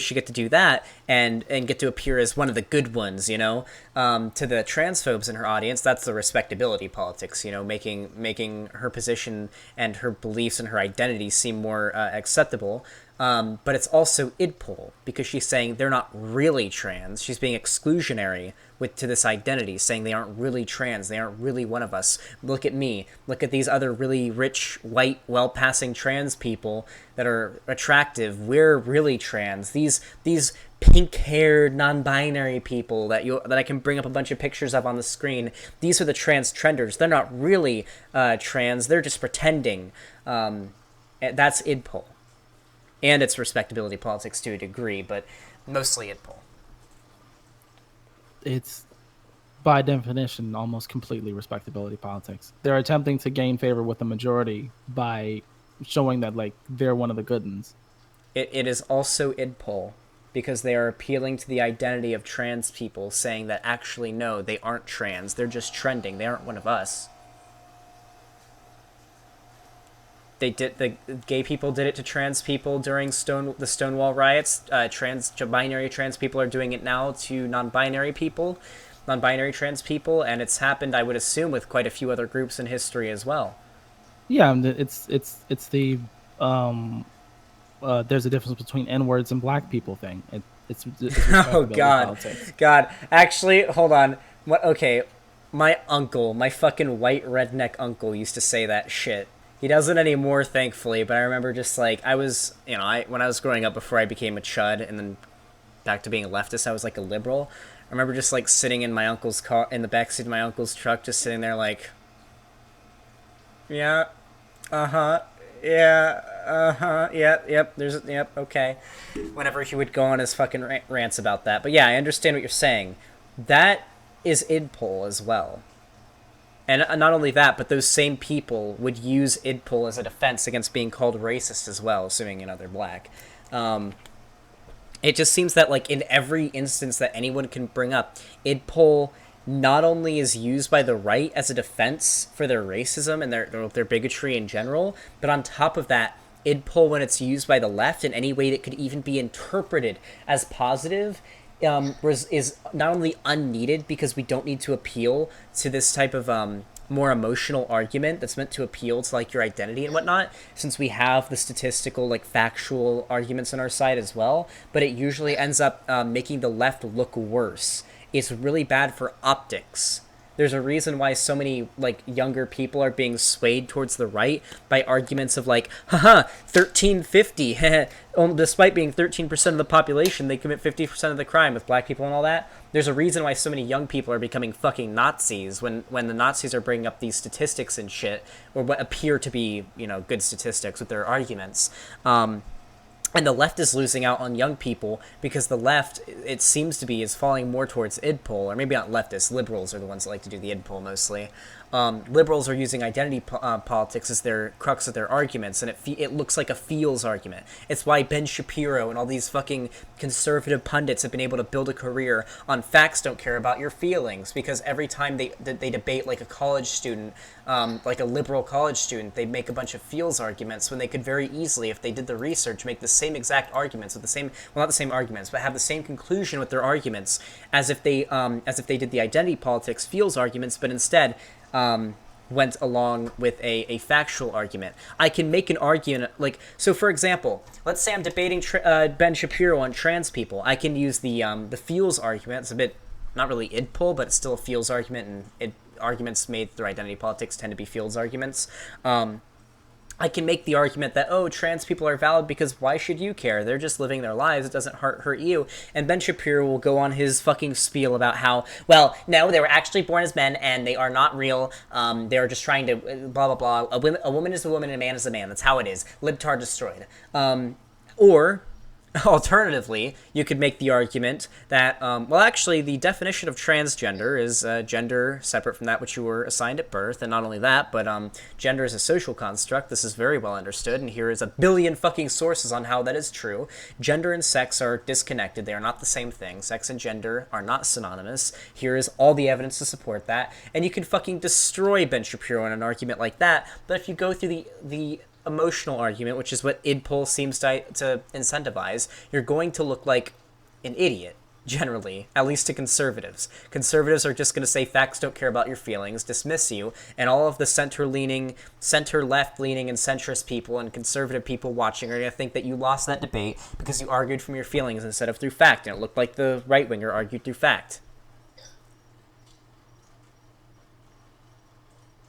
she get to do that and get to appear as one of the good ones, to the transphobes in her audience, that's the respectability politics, making her position and her beliefs and her identity seem more acceptable. But it's also idpol, because she's saying they're not really trans. She's being exclusionary to this identity, saying they aren't really trans. They aren't really one of us. Look at me. Look at these other really rich, white, well-passing trans people that are attractive. We're really trans. These pink-haired, non-binary people that I can bring up a bunch of pictures of on the screen. These are the trans trenders. They're not really trans. They're just pretending. That's idpol. And it's respectability politics to a degree, but mostly idpol. It's, by definition, almost completely respectability politics. They're attempting to gain favor with the majority by showing that, like, they're one of the good ones. It is also idpol, because they are appealing to the identity of trans people, saying that actually, no, they aren't trans. They're just trending. They aren't one of us. The gay people did it to trans people during the Stonewall riots. Binary trans people are doing it now to non-binary trans people, and it's happened, I would assume, with quite a few other groups in history as well. Yeah, it's the there's a difference between N-words and black people thing. It's oh God, politics. God, actually, hold on. What? Okay, my fucking white redneck uncle used to say that shit. He doesn't anymore, thankfully, but I remember just, like, when I was growing up, before I became a chud and then back to being a leftist, I was, like, a liberal. I remember just, like, sitting in my uncle's car, in the backseat of my uncle's truck, just sitting there, like, yeah, uh-huh, yeah, uh-huh, yep, okay. Whenever he would go on his fucking rants about that. But yeah, I understand what you're saying. That is idpol as well. And not only that, but those same people would use idpol as a defense against being called racist as well, assuming, they're black. It just seems that, like, in every instance that anyone can bring up, idpol not only is used by the right as a defense for their racism and their bigotry in general, but on top of that, idpol, when it's used by the left in any way that could even be interpreted as positive, is not only unneeded because we don't need to appeal to this type of more emotional argument that's meant to appeal to like your identity and whatnot, since we have the statistical like factual arguments on our side as well, but it usually ends up making the left look worse. It's really bad for optics. There's a reason why so many like younger people are being swayed towards the right by arguments of like, haha, 1350, despite being 13% of the population, they commit 50% of the crime with black people and all that. There's a reason why so many young people are becoming fucking Nazis when the Nazis are bringing up these statistics and shit, or what appear to be, good statistics with their arguments. And the left is losing out on young people because the left, it seems to be, is falling more towards idpol, or maybe not leftists, liberals are the ones that like to do the idpol mostly. Liberals are using identity politics as their crux of their arguments, and it looks like a feels argument. It's why Ben Shapiro and all these fucking conservative pundits have been able to build a career on facts don't care about your feelings, because every time they debate like a college student, like a liberal college student, they make a bunch of feels arguments when they could very easily, if they did the research, make the same exact arguments with the same, well, not the same arguments, but have the same conclusion with their arguments as if they did the identity politics feels arguments, but instead went along with a factual argument. I can make an argument, like, so for example, let's say I'm debating Ben Shapiro on trans people. I can use the feels argument. It's a bit, not really idpol, but it's still a feels argument, and arguments made through identity politics tend to be feels arguments. I can make the argument that, oh, trans people are valid because why should you care? They're just living their lives. It doesn't hurt you. And Ben Shapiro will go on his fucking spiel about how, well, no, they were actually born as men and they are not real. They're just trying to blah, blah, blah. A woman is a woman and a man is a man. That's how it is. Libtard destroyed. Or alternatively, you could make the argument that, well, actually, the definition of transgender is gender separate from that which you were assigned at birth, and not only that, but gender is a social construct. This is very well understood, and here is a billion fucking sources on how that is true. Gender and sex are disconnected. They are not the same thing. Sex and gender are not synonymous. Here is all the evidence to support that, and you can fucking destroy Ben Shapiro in an argument like that, but if you go through the emotional argument, which is what idpol seems to incentivize, you're going to look like an idiot, generally, at least to conservatives. Conservatives are just going to say facts don't care about your feelings, dismiss you, and all of the center-leaning, center-left-leaning, and centrist people and conservative people watching are going to think that you lost that debate because you argued from your feelings instead of through fact, and it looked like the right-winger argued through fact.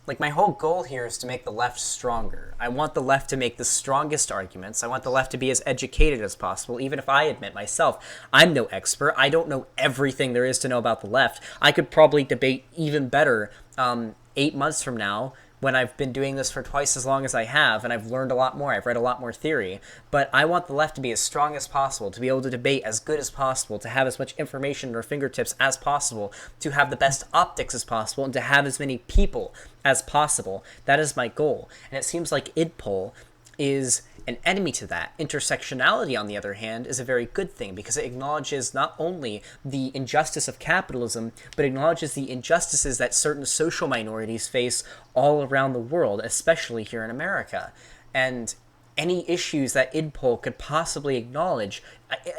Like, my whole goal here is to make the left stronger. I want the left to make the strongest arguments. I want the left to be as educated as possible, even if I admit myself, I'm no expert. I don't know everything there is to know about the left. I could probably debate even better 8 months from now, when I've been doing this for twice as long as I have, and I've learned a lot more, I've read a lot more theory, but I want the left to be as strong as possible, to be able to debate as good as possible, to have as much information at our fingertips as possible, to have the best optics as possible, and to have as many people as possible. That is my goal. And it seems like idpol is an enemy to that. Intersectionality, on the other hand, is a very good thing because it acknowledges not only the injustice of capitalism, but acknowledges the injustices that certain social minorities face all around the world, especially here in America. And any issues that idpol could possibly acknowledge,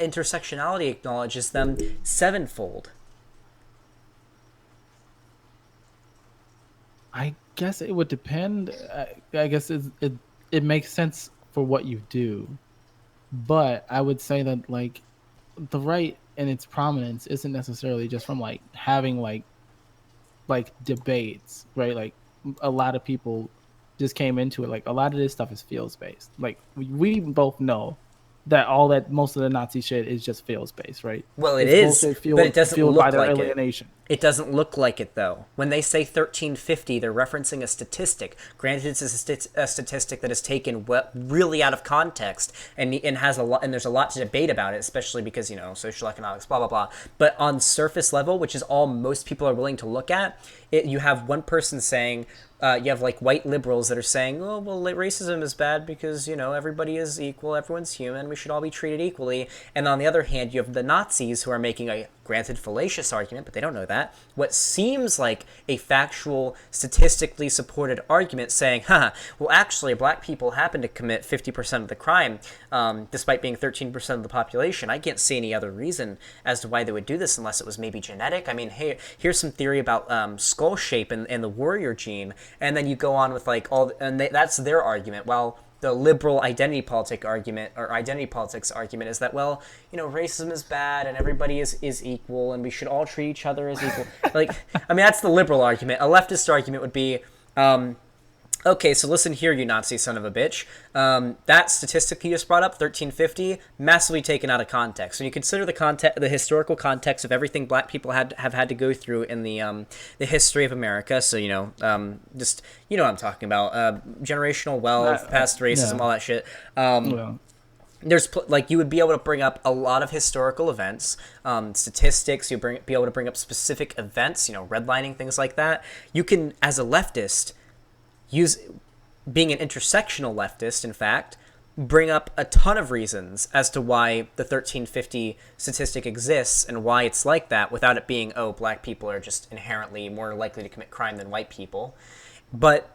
intersectionality acknowledges them sevenfold. I guess it would depend. I guess it makes sense for what you do, but I would say that like the right and its prominence isn't necessarily just from like having like debates, right? Like a lot of people just came into it. Like a lot of this stuff is feels based. Like we both know that most of the Nazi shit is just feels based, right? Well, but it doesn't look like alienation. It doesn't look like it, though. When they say 1350, they're referencing a statistic. Granted, it's a statistic that is taken really out of context and has a lot, and there's a lot to debate about it, especially because, social economics, blah, blah, blah. But on surface level, which is all most people are willing to look at, you have one person saying, you have like white liberals that are saying, oh, well, racism is bad because, everybody is equal, everyone's human, we should all be treated equally. And on the other hand, you have the Nazis who are making a, granted, fallacious argument, but they don't know that. What seems like a factual, statistically supported argument saying, well, actually, black people happen to commit 50% of the crime, despite being 13% of the population. I can't see any other reason as to why they would do this unless it was maybe genetic. I mean, hey, here's some theory about skull shape and the warrior gene, and then you go on with like that's their argument. Well, the liberal identity politics argument is that, well, racism is bad and everybody is equal and we should all treat each other as equal. Like, I mean, that's the liberal argument. A leftist argument would be, okay, so listen here, you Nazi son of a bitch. That statistic you just brought up, 1350, massively taken out of context. When you consider the historical context of everything black people have had to go through in the history of America, so just what I'm talking about, generational wealth, past racism, all that shit. There's you would be able to bring up a lot of historical events, statistics. You'd be able to bring up specific events, redlining, things like that. You can, as a leftist, being an intersectional leftist, in fact, bring up a ton of reasons as to why the 1350 statistic exists and why it's like that, without it being, oh, black people are just inherently more likely to commit crime than white people. But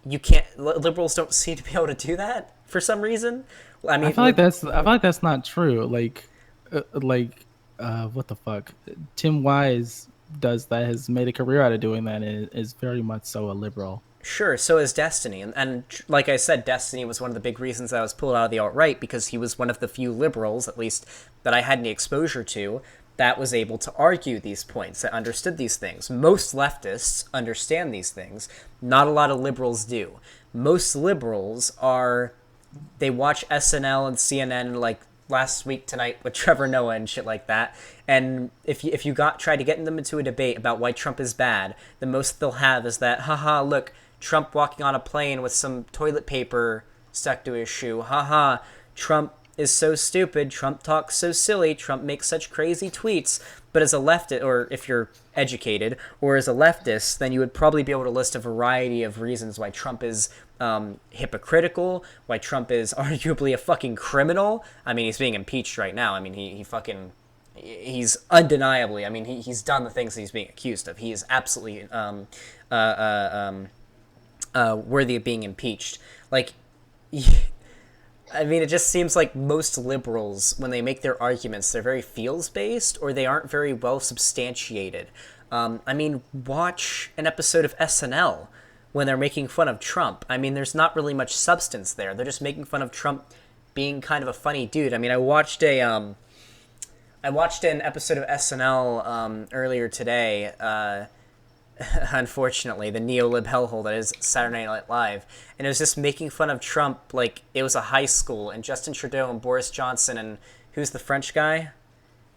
you can't. Liberals don't seem to be able to do that for some reason. I mean, I feel like that's not true. What the fuck? Tim Wise does that, has made a career out of doing that, and is very much so a liberal. Sure, so is Destiny. And like I said, Destiny was one of the big reasons I was pulled out of the alt-right, because he was one of the few liberals, at least that I had any exposure to, that was able to argue these points, that understood these things. Most leftists understand these things. Not a lot of liberals do. Most liberals they watch SNL and CNN like Last Week Tonight with Trevor Noah and shit like that. And if you try to get them into a debate about why Trump is bad, the most they'll have is that, haha, look, Trump walking on a plane with some toilet paper stuck to his shoe. Haha, Trump is so stupid. Trump talks so silly. Trump makes such crazy tweets. But as a leftist, or if you're educated, or as a leftist, then you would probably be able to list a variety of reasons why Trump is hypocritical, why Trump is arguably a fucking criminal. I mean, he's being impeached right now. I mean, he's undeniably, I mean, he's done the things that he's being accused of. He is absolutely worthy of being impeached. Like, I mean, it just seems like most liberals, when they make their arguments, they're very feels-based, or they aren't very well substantiated. I mean, watch an episode of SNL when they're making fun of Trump. I mean, there's not really much substance there. They're just making fun of Trump being kind of a funny dude. I mean, I watched an episode of SNL earlier today. Unfortunately, the neo-lib hellhole that is Saturday Night Live, and it was just making fun of Trump like it was a high school, and Justin Trudeau and Boris Johnson and who's the French guy,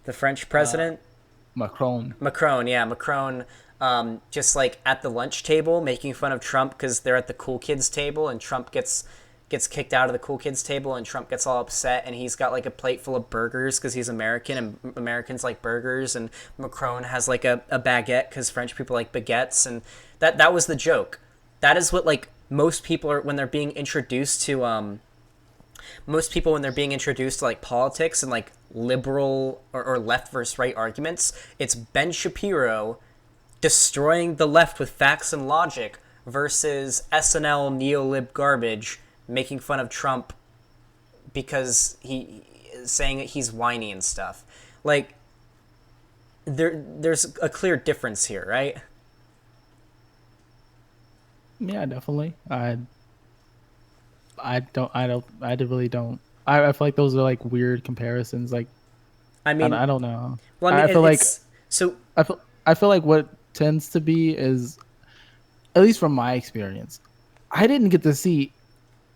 the French president, Macron, just like at the lunch table making fun of Trump because they're at the cool kids table, and Trump gets kicked out of the cool kids table, and Trump gets all upset, and he's got like a plate full of burgers because he's American and Americans like burgers, and Macron has like a baguette because French people like baguettes, and that was the joke. That is what like most people are when they're being introduced to like politics and like liberal or left versus right arguments. It's Ben Shapiro destroying the left with facts and logic versus SNL neo-lib garbage making fun of Trump because saying that he's whiny and stuff. Like, there's a clear difference here, right? Yeah, definitely. I really don't. I feel like those are like weird comparisons. Like, I mean, I don't know. Well, I feel like so. I feel like what tends to be is, at least from my experience, I didn't get to see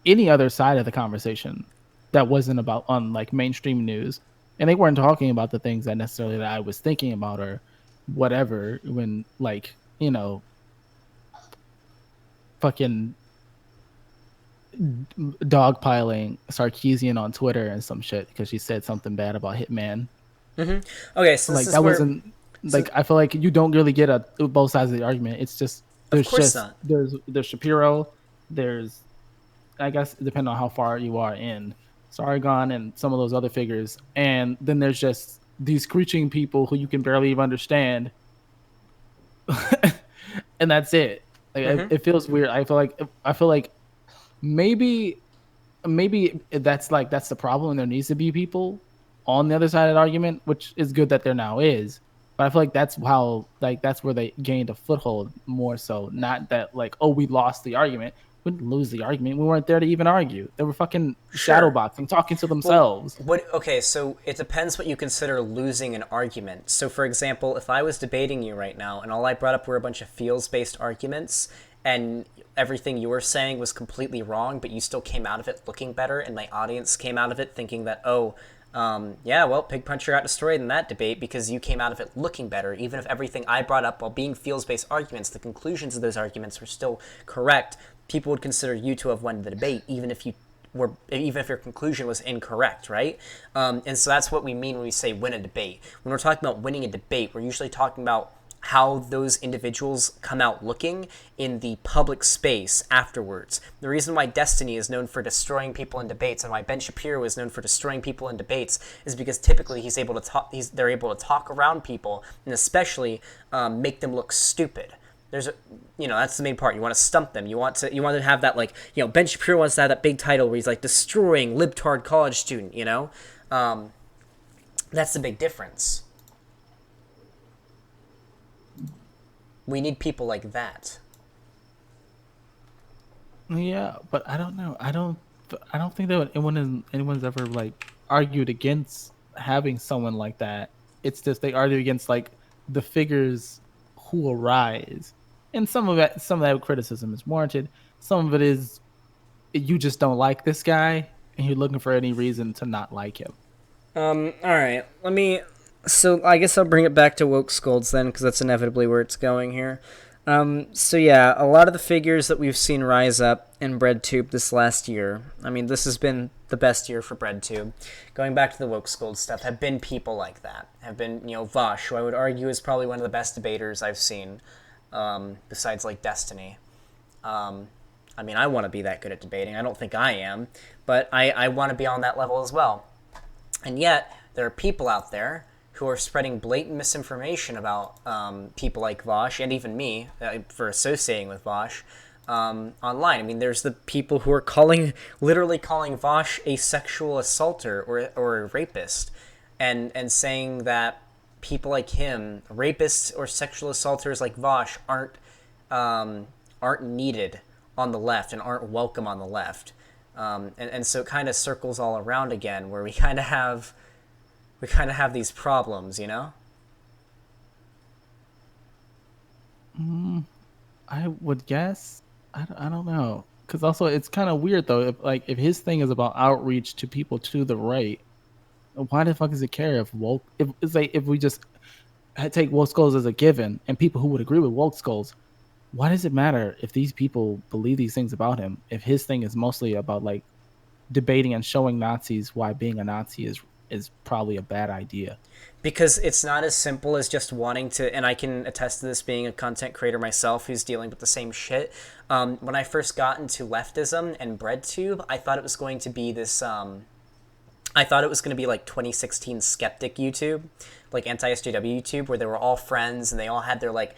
any other side of the conversation that wasn't about on like mainstream news, and they weren't talking about the things that necessarily that I was thinking about or whatever when like fucking dogpiling Sarkeesian on Twitter and some shit because she said something bad about Hitman. Mm-hmm. Okay, so like that wasn't like I feel like you don't really get both sides of the argument. It's just there's Shapiro, there's I guess depending on how far you are in Sargon and some of those other figures, and then there's just these screeching people who you can barely even understand, and that's it. Like it feels weird. I feel like maybe that's the problem. And there needs to be people on the other side of the argument, which is good that there now is. But I feel like that's where they gained a foothold more so. Not that like, oh, we lost the argument. We didn't lose the argument. We weren't there to even argue. They were fucking shadowboxing, talking to themselves. Well, okay, so it depends what you consider losing an argument. So, for example, if I was debating you right now and all I brought up were a bunch of feels-based arguments and everything you were saying was completely wrong, but you still came out of it looking better, and my audience came out of it thinking that, yeah, well, Pig Puncher got destroyed in that debate because you came out of it looking better, even if everything I brought up, while being feels-based arguments, the conclusions of those arguments were still correct, people would consider you to have won the debate, even if your conclusion was incorrect, right? And so that's what we mean when we say win a debate. When we're talking about winning a debate, we're usually talking about how those individuals come out looking in the public space afterwards. The reason why Destiny is known for destroying people in debates and why Ben Shapiro is known for destroying people in debates is because typically they're able to talk around people and especially make them look stupid. That's the main part. You want to stump them. You want to have that, like, Ben Shapiro wants to have that big title where he's like destroying libtard college student, That's the big difference. We need people like that. Yeah, but I don't know. I don't think that anyone's ever like argued against having someone like that. It's just they argue against like the figures who arise, and some of that criticism is warranted. Some of it is you just don't like this guy, and you're looking for any reason to not like him. All right. So I guess I'll bring it back to Wokescolds then, because that's inevitably where it's going here. So yeah, a lot of the figures that we've seen rise up in Breadtube this last year, I mean, this has been the best year for Breadtube. Going back to the Wokescold stuff, have been people like that. Have been, Vosh, who I would argue is probably one of the best debaters I've seen, besides, like, Destiny. I mean, I want to be that good at debating. I don't think I am, but I want to be on that level as well. And yet, there are people out there who are spreading blatant misinformation about people like Vosh, and even me, for associating with Vosh, online. I mean, there's the people who are literally calling Vosh a sexual assaulter or a rapist, and saying that people like him, rapists or sexual assaulters like Vosh, aren't needed on the left and aren't welcome on the left. And so it kind of circles all around again, where we kind of have these problems, I would guess. I don't know, because also it's kind of weird though. If his thing is about outreach to people to the right, why the fuck does it care if we just take Wokescolds as a given and people who would agree with Wokescolds? Why does it matter if these people believe these things about him? If his thing is mostly about like debating and showing Nazis why being a Nazi is probably a bad idea. Because it's not as simple as just wanting to, and I can attest to this being a content creator myself who's dealing with the same shit. When I first got into leftism and Breadtube, I thought it was going to be this, I thought it was going to be like 2016 skeptic YouTube, like anti-SJW YouTube, where they were all friends and they all had their like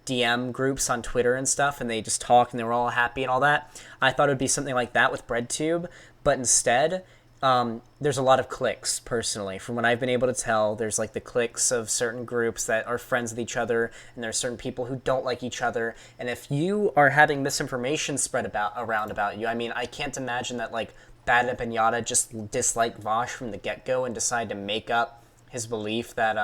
DM groups on Twitter and stuff, and they just talked and they were all happy and all that. I thought it would be something like that with Breadtube, but instead, there's a lot of cliques, personally. From what I've been able to tell, there's like the cliques of certain groups that are friends with each other, and there's certain people who don't like each other. And if you are having misinformation spread around about you, I mean, I can't imagine that like Bad and Pinata just disliked Vosh from the get-go and decided to make up his belief that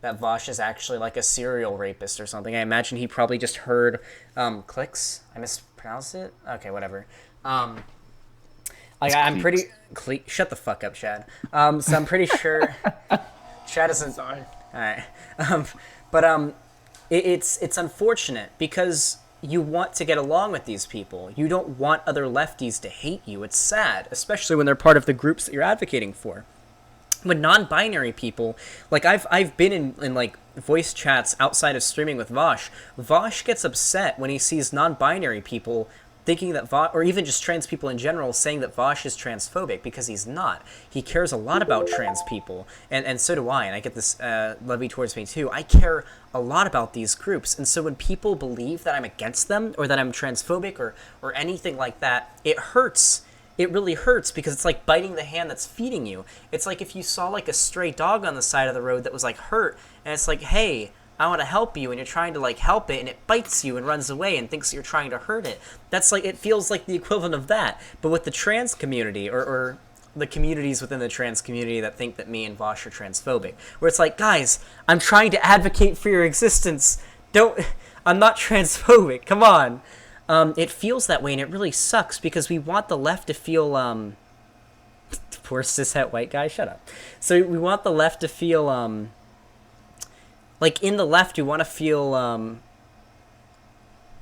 that Vosh is actually like a serial rapist or something. I imagine he probably just heard cliques. I mispronounced it? Okay, whatever. I'm pretty... Shut the fuck up, Chad. So I'm pretty sure... Chad isn't... Sorry. Alright. But it's unfortunate because you want to get along with these people. You don't want other lefties to hate you. It's sad, especially when they're part of the groups that you're advocating for. When non-binary people, like I've been in like voice chats outside of streaming with Vosh. Vosh gets upset when he sees non-binary people thinking that Vosh, or even just trans people in general, saying that Vosh is transphobic, because he's not. He cares a lot about trans people, and so do I, and I get this levy towards me too. I care a lot about these groups, and so when people believe that I'm against them, or that I'm transphobic, or anything like that, it hurts. It really hurts, because it's like biting the hand that's feeding you. It's like if you saw like a stray dog on the side of the road that was like hurt, and it's like, hey, I want to help you, and you're trying to like help it, and it bites you and runs away and thinks you're trying to hurt it. That's like, it feels like the equivalent of that. But with the trans community, or the communities within the trans community that think that me and Vosh are transphobic, where it's like, guys, I'm trying to advocate for your existence. I'm not transphobic. Come on. It feels that way, and it really sucks, because we want the left to feel, poor cishet white guy, shut up. So we want the left to feel, like, in the left, you want to feel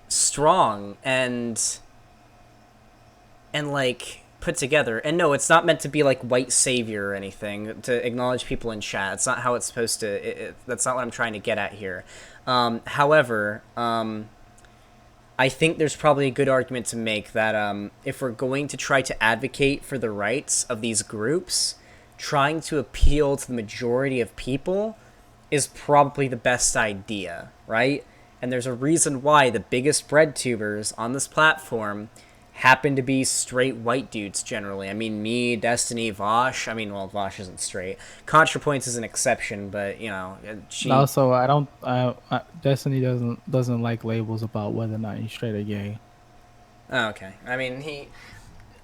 strong and like put together. And no, it's not meant to be like white savior or anything, to acknowledge people in chat. It's not how it's supposed to. That's not what I'm trying to get at here. However, I think there's probably a good argument to make that if we're going to try to advocate for the rights of these groups, trying to appeal to the majority of people is probably the best idea, right? And there's a reason why the biggest breadtubers on this platform happen to be straight white dudes generally. I mean, me, Destiny, Vosh. I mean, well, Vosh isn't straight. ContraPoints is an exception, but you know, she. Also, Destiny doesn't like labels about whether or not he's straight or gay. Oh, okay. I mean,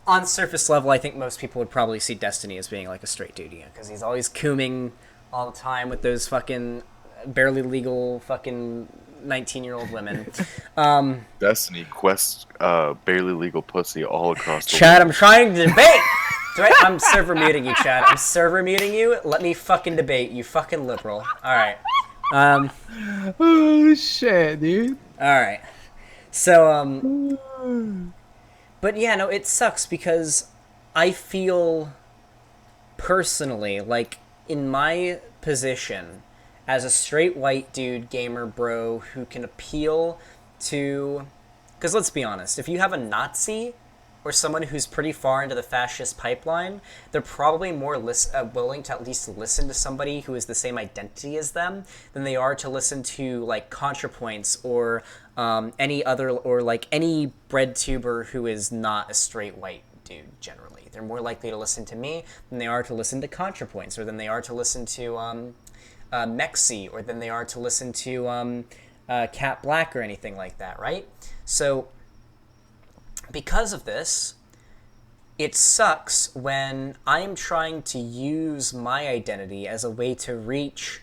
on surface level, I think most people would probably see Destiny as being like a straight dude, because he's always cooming all the time with those fucking barely legal fucking 19-year-old women. Destiny quests barely legal pussy all across the Chad, world. I'm trying to debate! I'm server muting you, Chad. I'm server muting you. Let me fucking debate, you fucking liberal. Alright. Oh, shit, dude. Alright. So, but yeah, no, it sucks, because I feel personally like, in my position as a straight white dude gamer bro who can appeal to, because let's be honest, if you have a Nazi or someone who's pretty far into the fascist pipeline, they're probably more willing to at least listen to somebody who is the same identity as them than they are to listen to like ContraPoints or any other, or like any breadtuber who is not a straight white dude generally. They're more likely to listen to me than they are to listen to ContraPoints, or than they are to listen to Mexi, or than they are to listen to Cat Black or anything like that, right? So because of this, it sucks when I'm trying to use my identity as a way to reach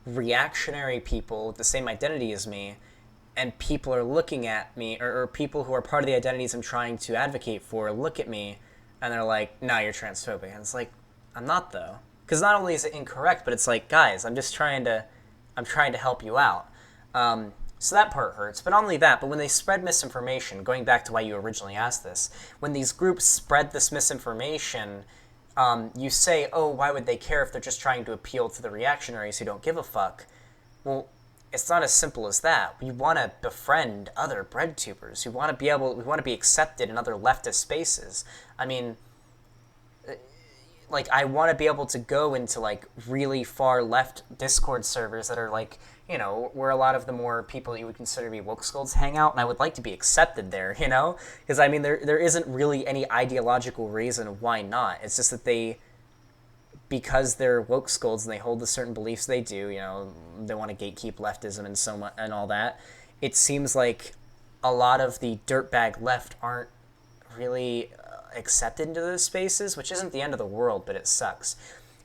reactionary people with the same identity as me, and people are looking at me, or people who are part of the identities I'm trying to advocate for look at me, and they're like, "No, you're transphobic." And it's like, I'm not, though. Because not only is it incorrect, but it's like, guys, I'm trying to help you out. So that part hurts. But not only that, but when they spread misinformation, going back to why you originally asked this, when these groups spread this misinformation, you say, oh, why would they care if they're just trying to appeal to the reactionaries who don't give a fuck? Well, it's not as simple as that. We want to befriend other breadtubers. We want to be accepted in other leftist spaces. I mean, like, I want to be able to go into like really far left Discord servers that are like, you know, where a lot of the more people you would consider to be Wokescolds hang out, and I would like to be accepted there, you know? Because, I mean, there isn't really any ideological reason why not. It's just that because they're Wokescolds and they hold the certain beliefs they do, you know, they want to gatekeep leftism and so much and all that, it seems like a lot of the dirtbag left aren't really accepted into those spaces, which isn't the end of the world, but it sucks.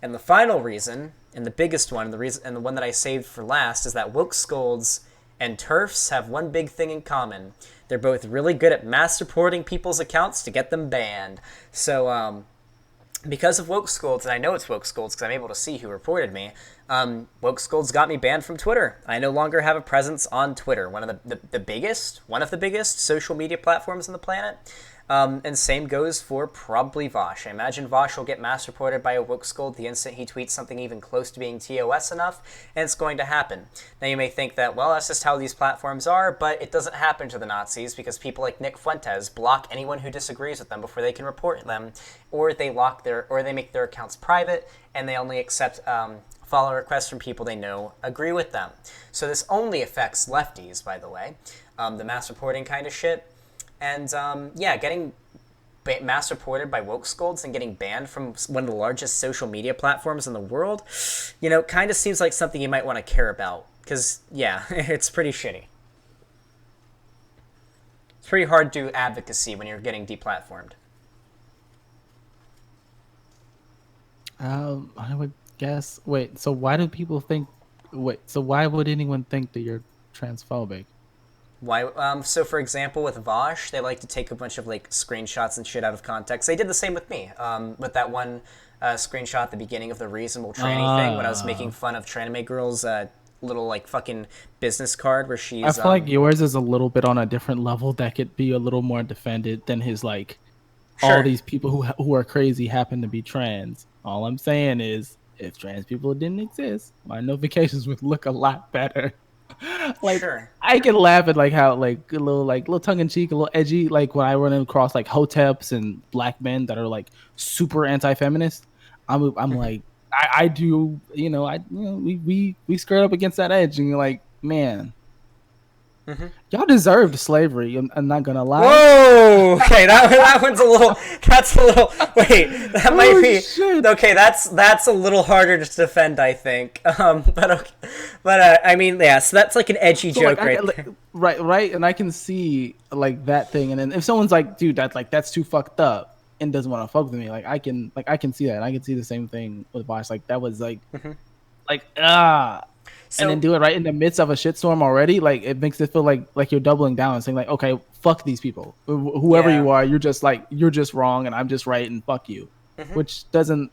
And the final reason, and the biggest one, and the one that I saved for last, is that Wokescolds and TERFs have one big thing in common. They're both really good at mass reporting people's accounts to get them banned. So, because of Wokescolds, and I know it's Wokescolds because I'm able to see who reported me, Wokescolds got me banned from Twitter. I no longer have a presence on Twitter, one of the biggest social media platforms on the planet. And same goes for probably Vosh. I imagine Vosh will get mass reported by a Wokescold the instant he tweets something even close to being TOS enough, and it's going to happen. Now you may think that, well, that's just how these platforms are, but it doesn't happen to the Nazis because people like Nick Fuentes block anyone who disagrees with them before they can report them, or they make their accounts private, and they only accept follow requests from people they know agree with them. So this only affects lefties, by the way, the mass reporting kind of shit. And getting mass reported by Wokescolds and getting banned from one of the largest social media platforms in the world, kind of seems like something you might want to care about. Because, yeah, it's pretty shitty. It's pretty hard to do advocacy when you're getting deplatformed. I would guess. Wait, so why do people think... so why would anyone think that you're transphobic? Why? So, for example, with Vosh, they like to take a bunch of screenshots and shit out of context. They did the same with me. With that one screenshot at the beginning of the reasonable tranny thing when I was making fun of tranny girls' little fucking business card where she's. I feel like yours is a little bit on a different level that could be a little more defended than his Sure. all these people who are crazy happen to be trans. All I'm saying is, if trans people didn't exist, my notifications would look a lot better. Sure. I can laugh at how a little tongue in cheek, a little edgy, when I run across hoteps and black men that are super anti-feminist. I'm like I do, we skirt up against that edge, and you're like, man, y'all deserved slavery. I'm not gonna lie. Whoa! Okay, that one's a little. That's a little. Wait, that might be. Shit. Okay, that's a little harder to defend, I think. But okay, I mean, yeah. So that's an edgy joke, right there. Right, and I can see that thing, and then if someone's like, dude, that's too fucked up, and doesn't want to fuck with me, I can see that, and I can see the same thing with Vosh. That was So, and then do it right in the midst of a shitstorm already. It makes it feel like you're doubling down and saying okay, fuck these people, whoever you are, you're just wrong, and I'm just right, and fuck you, which doesn't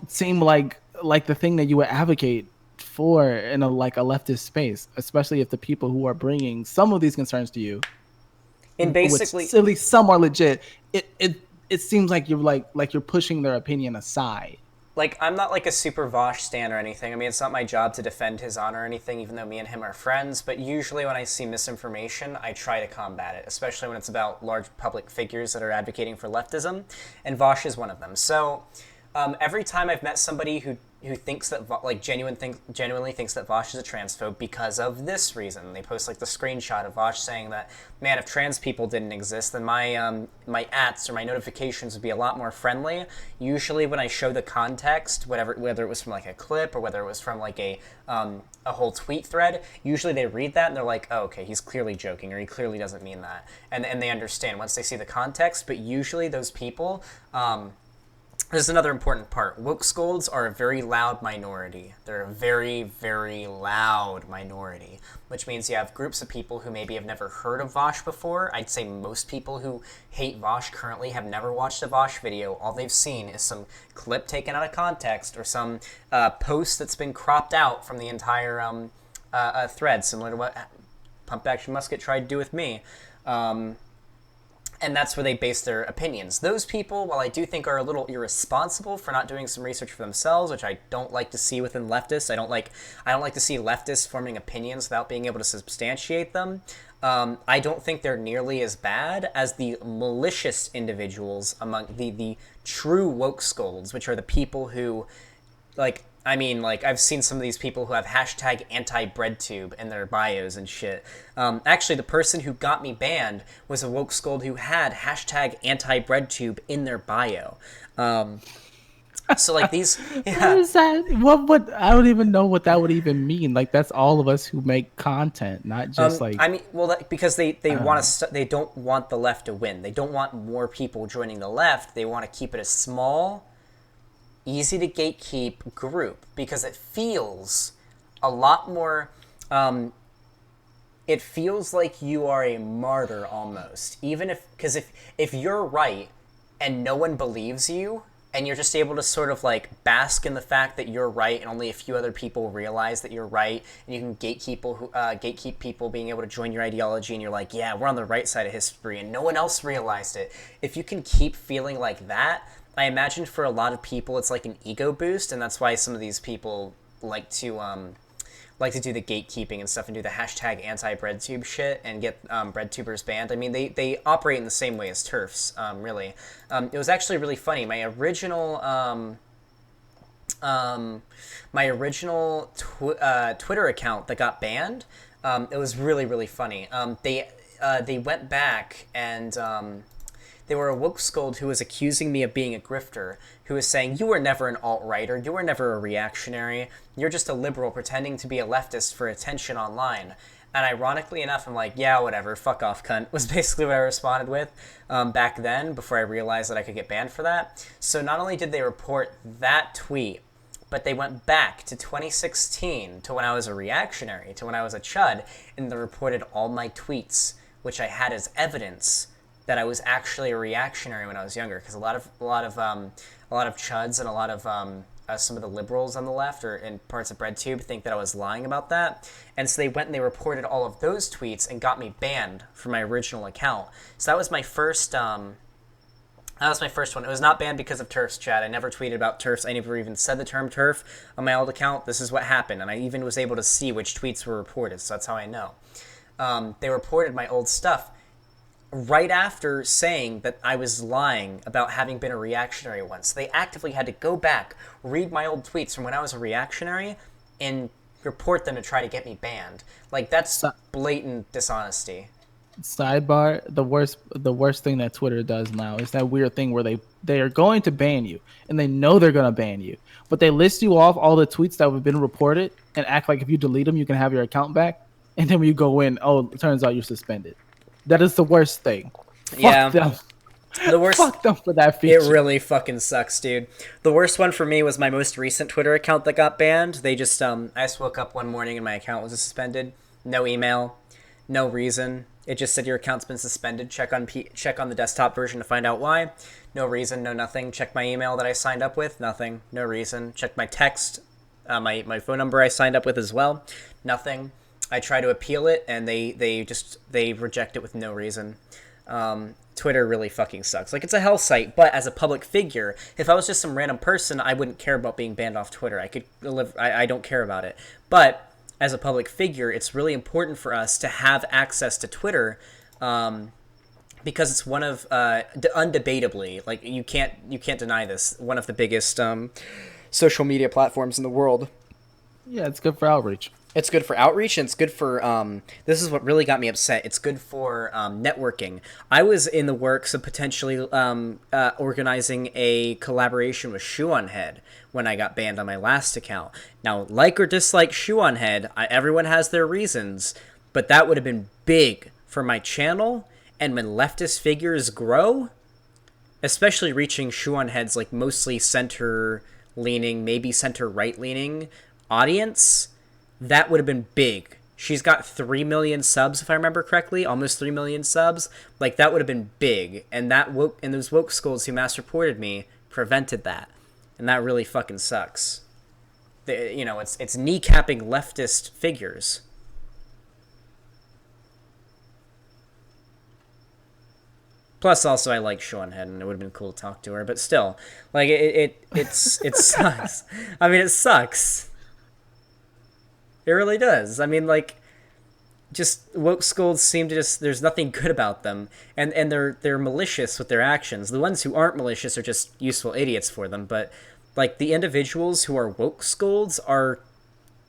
seem like the thing that you would advocate for in a leftist space, especially if the people who are bringing some of these concerns to you, and basically, at least some are legit. It seems like you're pushing their opinion aside. I'm not a super Vosh stan or anything. I mean, it's not my job to defend his honor or anything, even though me and him are friends. But usually when I see misinformation, I try to combat it, especially when it's about large public figures that are advocating for leftism. And Vosh is one of them. So every time I've met somebody who thinks that genuinely thinks that Vosh is a transphobe because of this reason, they post the screenshot of Vosh saying that, man, if trans people didn't exist, then my ads or my notifications would be a lot more friendly. Usually when I show the context, whether it was from a clip or whether it was from a whole tweet thread, usually they read that and they're like, oh, okay, he's clearly joking, or he clearly doesn't mean that, and they understand once they see the context. But usually those people. This is another important part. Wokescolds are a very loud minority. They're a very, very loud minority, which means you have groups of people who maybe have never heard of Vosh before. I'd say most people who hate Vosh currently have never watched a Vosh video. All they've seen is some clip taken out of context or some post that's been cropped out from the entire thread, similar to what Pump Action Musket tried to do with me. And that's where they base their opinions. Those people, while I do think are a little irresponsible for not doing some research for themselves, which I don't like to see within leftists. I don't like to see leftists forming opinions without being able to substantiate them. I don't think they're nearly as bad as the malicious individuals among the true Wokescolds, which are the people who, I've seen some of these people who have hashtag anti-Breadtube in their bios and shit. Actually, the person who got me banned was a Wokescold who had hashtag anti-Breadtube in their bio. So these, yeah. What is that? What? I don't even know what that would even mean. That's all of us who make content, not just because they want to. They don't want the left to win. They don't want more people joining the left. They want to keep it a small, easy to gatekeep group because it feels a lot more. It feels like you are a martyr almost, even if you're right and no one believes you, and you're just able to sort of like bask in the fact that you're right, and only a few other people realize that you're right, and you can gatekeep people being able to join your ideology, and you're like, yeah, we're on the right side of history, and no one else realized it. If you can keep feeling like that, I imagine for a lot of people it's like an ego boost, and that's why some of these people like to do the gatekeeping and stuff and do the hashtag anti-breadtube shit and get breadtubers banned. I mean, they operate in the same way as TERFs, really. It was actually really funny. My original Twitter account that got banned, it was really, really funny. They went back and they were a Wokescold who was accusing me of being a grifter, who was saying, you were never an alt-righter, you were never a reactionary, you're just a liberal pretending to be a leftist for attention online. And ironically enough, I'm like, yeah, whatever, fuck off, cunt, was basically what I responded with back then, before I realized that I could get banned for that. So not only did they report that tweet, but they went back to 2016, to when I was a reactionary, to when I was a chud, and they reported all my tweets, which I had as evidence that I was actually a reactionary when I was younger, because a lot of chuds and a lot of some of the liberals on the left or in parts of Breadtube think that I was lying about that, and so they went and they reported all of those tweets and got me banned from my original account. So that was my first. That was my first one. It was not banned because of TERFs, Chad. I never tweeted about TERFs. I never even said the term TERF on my old account. This is what happened, and I even was able to see which tweets were reported, so that's how I know. They reported my old stuff right after saying that I was lying about having been a reactionary once. They actively had to go back, read my old tweets from when I was a reactionary, and report them to try to get me banned. Like, that's blatant dishonesty. Sidebar: the worst thing that Twitter does now is that weird thing where they are going to ban you, and they know they're going to ban you, but they list you off all the tweets that have been reported and act like if you delete them, you can have your account back. And then when you go in, oh, it turns out you're suspended. That is the worst thing. Yeah. Fuck them. The worst. Fuck them for that feature. It really fucking sucks, dude. The worst one for me was my most recent Twitter account that got banned. They just, I just woke up one morning and my account was suspended. No email, no reason. It just said your account's been suspended. Check on the desktop version to find out why. No reason, no nothing. Check my email that I signed up with. Nothing. No reason. Check my text, my phone number I signed up with as well. Nothing. I try to appeal it, and they reject it with no reason. Twitter really fucking sucks. Like, it's a hell site, but as a public figure, if I was just some random person, I wouldn't care about being banned off Twitter. I don't care about it. But as a public figure, it's really important for us to have access to Twitter, because it's one of undebatably, like, you can't deny this, one of the biggest social media platforms in the world. Yeah, it's good for outreach. It's good for outreach, and it's good for, this is what really got me upset, it's good for networking. I was in the works of potentially organizing a collaboration with Shoe on Head when I got banned on my last account. Now, like or dislike Shoe on Head, everyone has their reasons, but that would have been big for my channel, and when leftist figures grow, especially reaching Shoe on Head's like mostly center-leaning, maybe center-right-leaning audience, that would have been big. She's got 3 million subs, if I remember correctly, almost 3 million subs. Like, that would have been big, and those Wokescolds who mass reported me prevented that, and that really fucking sucks. It's kneecapping leftist figures. Plus, also, I like Sean Head, and it would have been cool to talk to her, but still, like, it sucks. I mean, it sucks. It really does. I mean, like, just Wokescolds seem to just, there's nothing good about them, and they're malicious with their actions. The ones who aren't malicious are just useful idiots for them, but, like, the individuals who are Wokescolds are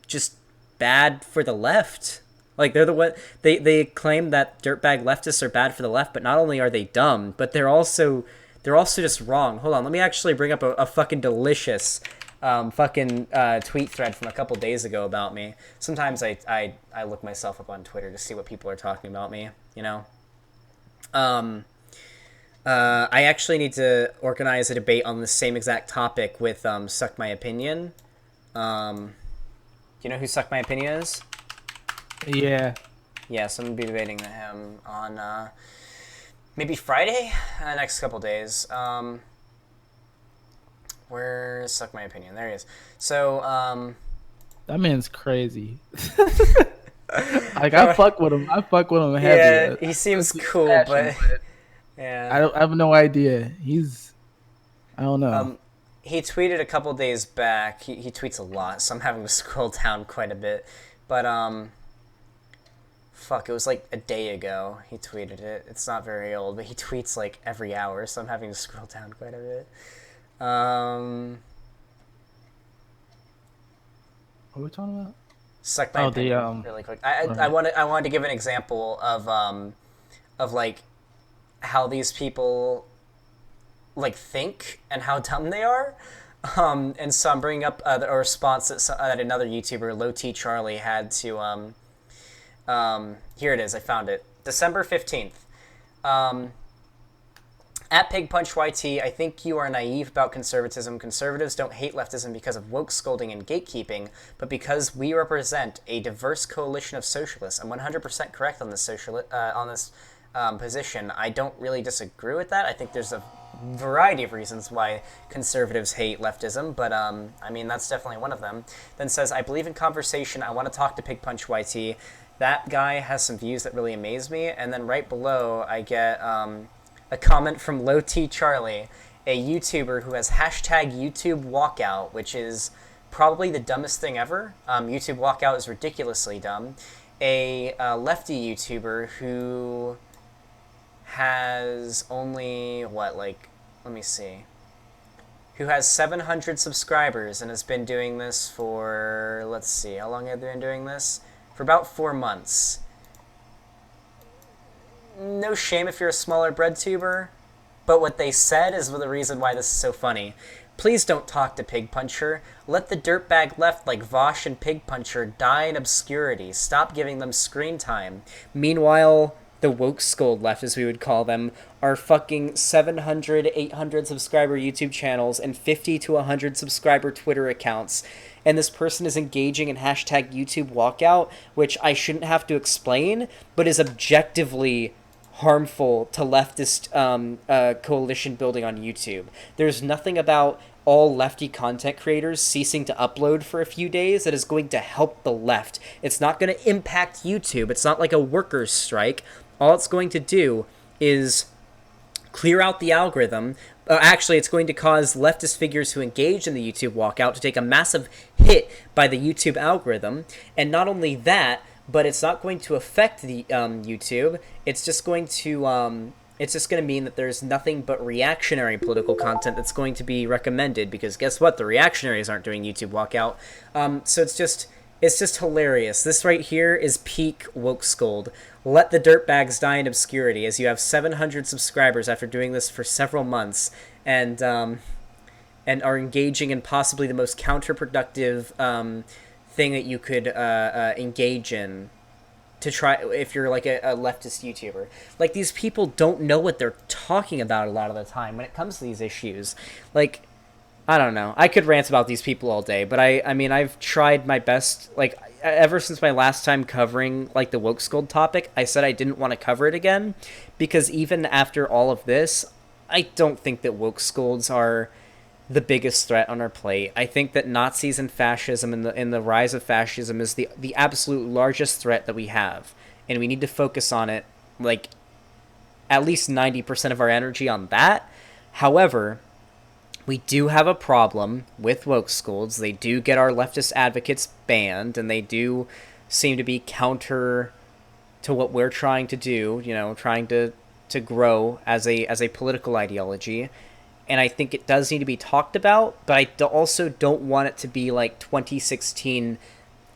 just bad for the left. Like, they're the one, they claim that dirtbag leftists are bad for the left, but not only are they dumb, but they're also just wrong. Hold on, let me actually bring up a fucking delicious tweet thread from a couple days ago about me. Sometimes I look myself up on Twitter to see what people are talking about me, you know? I actually need to organize a debate on the same exact topic with Suck My Opinion. Do you know who Suck My Opinion is? Yeah. Yeah, so I'm going to be debating him on maybe Friday? Next couple days. Where's Suck My Opinion? There he is. So, that man's crazy. Like I fuck with him. I fuck with him heavy. Yeah, he seems cool, but yeah. I have no idea. I don't know. He tweeted a couple days back. He tweets a lot, so I'm having to scroll down quite a bit. But fuck, it was like a day ago he tweeted it. It's not very old, but he tweets like every hour, so I'm having to scroll down quite a bit. What are we talking about? Suck my opinion, really quick. I wanted to give an example of like how these people like think and how dumb they are. And so I'm bringing up a response that another YouTuber, Low T Charlie, had to here it is. I found it. December 15th. At Pig Punch YT, I think you are naive about conservatism. Conservatives don't hate leftism because of woke scolding and gatekeeping, but because we represent a diverse coalition of socialists. I'm 100% correct on this position. I don't really disagree with that. I think there's a variety of reasons why conservatives hate leftism, but I mean, that's definitely one of them. Then says, I believe in conversation. I want to talk to Pig Punch YT. That guy has some views that really amaze me. And then right below, I get a comment from Low T Charlie, a YouTuber who has hashtag YouTube Walkout, which is probably the dumbest thing ever. YouTube Walkout is ridiculously dumb. A lefty YouTuber who has only, let me see, who has 700 subscribers and has been doing this for, let's see, how long have they been doing this? For about 4 months. No shame if you're a smaller Breadtuber, but what they said is the reason why this is so funny. Please don't talk to Pig Puncher. Let the dirtbag left like Vosh and Pig Puncher die in obscurity. Stop giving them screen time. Meanwhile, the Wokescold left, as we would call them, are fucking 700, 800 subscriber YouTube channels and 50 to 100 subscriber Twitter accounts. And this person is engaging in hashtag YouTube Walkout, which I shouldn't have to explain, but is objectively harmful to leftist coalition building on YouTube. There's nothing about all lefty content creators ceasing to upload for a few days that is going to help the left. It's not going to impact YouTube. It's not like a workers' strike. All it's going to do is clear out the algorithm. Actually, it's going to cause leftist figures who engage in the YouTube Walkout to take a massive hit by the YouTube algorithm. And not only that, but it's not going to affect the YouTube. It's just going to mean that there's nothing but reactionary political content that's going to be recommended, because guess what? The reactionaries aren't doing YouTube Walkout. So it's just hilarious. This right here is peak Wokescold. Let the dirtbags die in obscurity, as you have 700 subscribers after doing this for several months, and are engaging in possibly the most counterproductive thing that you could engage in to try if you're like a leftist YouTuber. Like, these people don't know what they're talking about a lot of the time when it comes to these issues. Like, I don't know. I could rant about these people all day, but I mean, I've tried my best. Like, ever since my last time covering like the Wokescold topic, I said I didn't want to cover it again, because even after all of this, I don't think that Wokescolds are the biggest threat on our plate. I think that Nazis and fascism and the rise of fascism is the absolute largest threat that we have, and we need to focus on it, like at least 90% of our energy on that. However, we do have a problem with Wokescolds. They do get our leftist advocates banned, and they do seem to be counter to what we're trying to do, trying to grow as a political ideology. And I think it does need to be talked about, but I also don't want it to be like 2016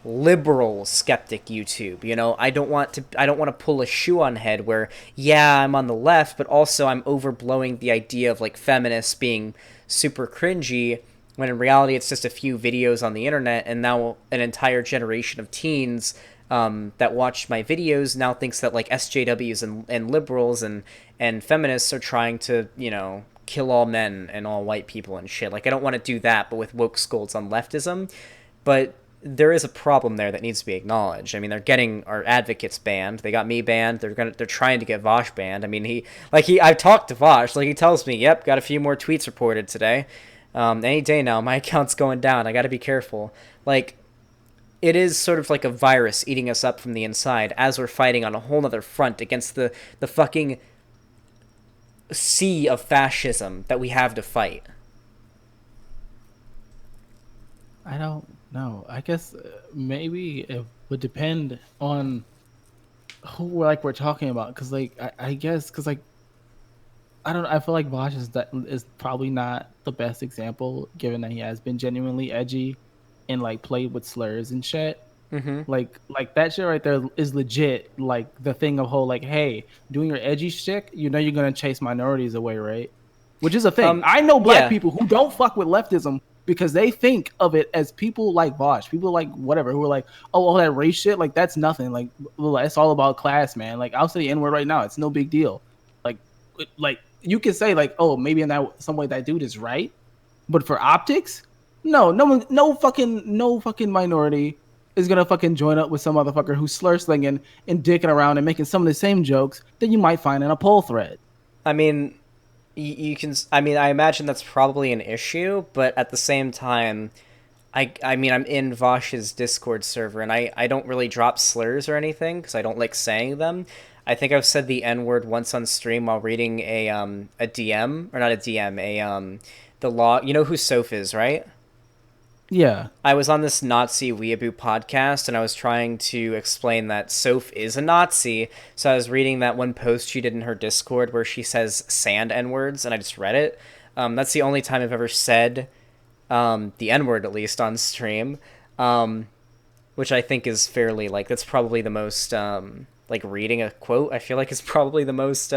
liberal skeptic YouTube. I don't want to pull a shoe on head where, yeah, I'm on the left, but also I'm overblowing the idea of like feminists being super cringy, when in reality it's just a few videos on the internet, and now an entire generation of teens that watched my videos now thinks that like SJWs and liberals and feminists are trying to, kill all men and all white people and shit. Like, I don't want to do that, but with Wokescolds on leftism. But there is a problem there that needs to be acknowledged. I mean, they're getting our advocates banned. They got me banned. They're trying to get Vosh banned. I mean, I've talked to Vosh. Like, he tells me, yep, got a few more tweets reported today. Any day now, my account's going down. I got to be careful. Like, it is sort of like a virus eating us up from the inside as we're fighting on a whole nother front against the fucking sea of fascism that we have to fight. I don't know. I guess maybe it would depend on who we're talking about. Because like I guess because like I don't know. I feel like Vosh is probably not the best example, given that he has been genuinely edgy and like played with slurs and shit. Mm-hmm. Like that shit right there is legit. Like the thing of whole like, hey, doing your edgy shit, you know you're gonna chase minorities away, right? Which is a thing. I know black people who don't fuck with leftism because they think of it as people like Vosh, people like whatever, who are like, oh, all that race shit, like that's nothing. Like it's all about class, man. Like I'll say the N word right now, it's no big deal. Like you can say like, oh, maybe in that some way that dude is right, but for optics, no fucking minority is gonna fucking join up with some motherfucker who's slur slinging and dicking around and making some of the same jokes that you might find in a poll thread. I mean, you can. I mean, I imagine that's probably an issue, but at the same time, I mean, I'm in Vosh's Discord server, and I don't really drop slurs or anything because I don't like saying them. I think I've said the N word once on stream while reading a DM, or not a DM, the law. You know who Soph is, right? Yeah. I was on this Nazi weeaboo podcast, and I was trying to explain that Soph is a Nazi. So I was reading that one post she did in her Discord where she says sand N-words, and I just read it. That's the only time I've ever said the N-word, at least, on stream, which I think is fairly, like, that's probably the most, like, reading a quote, I feel like is probably the most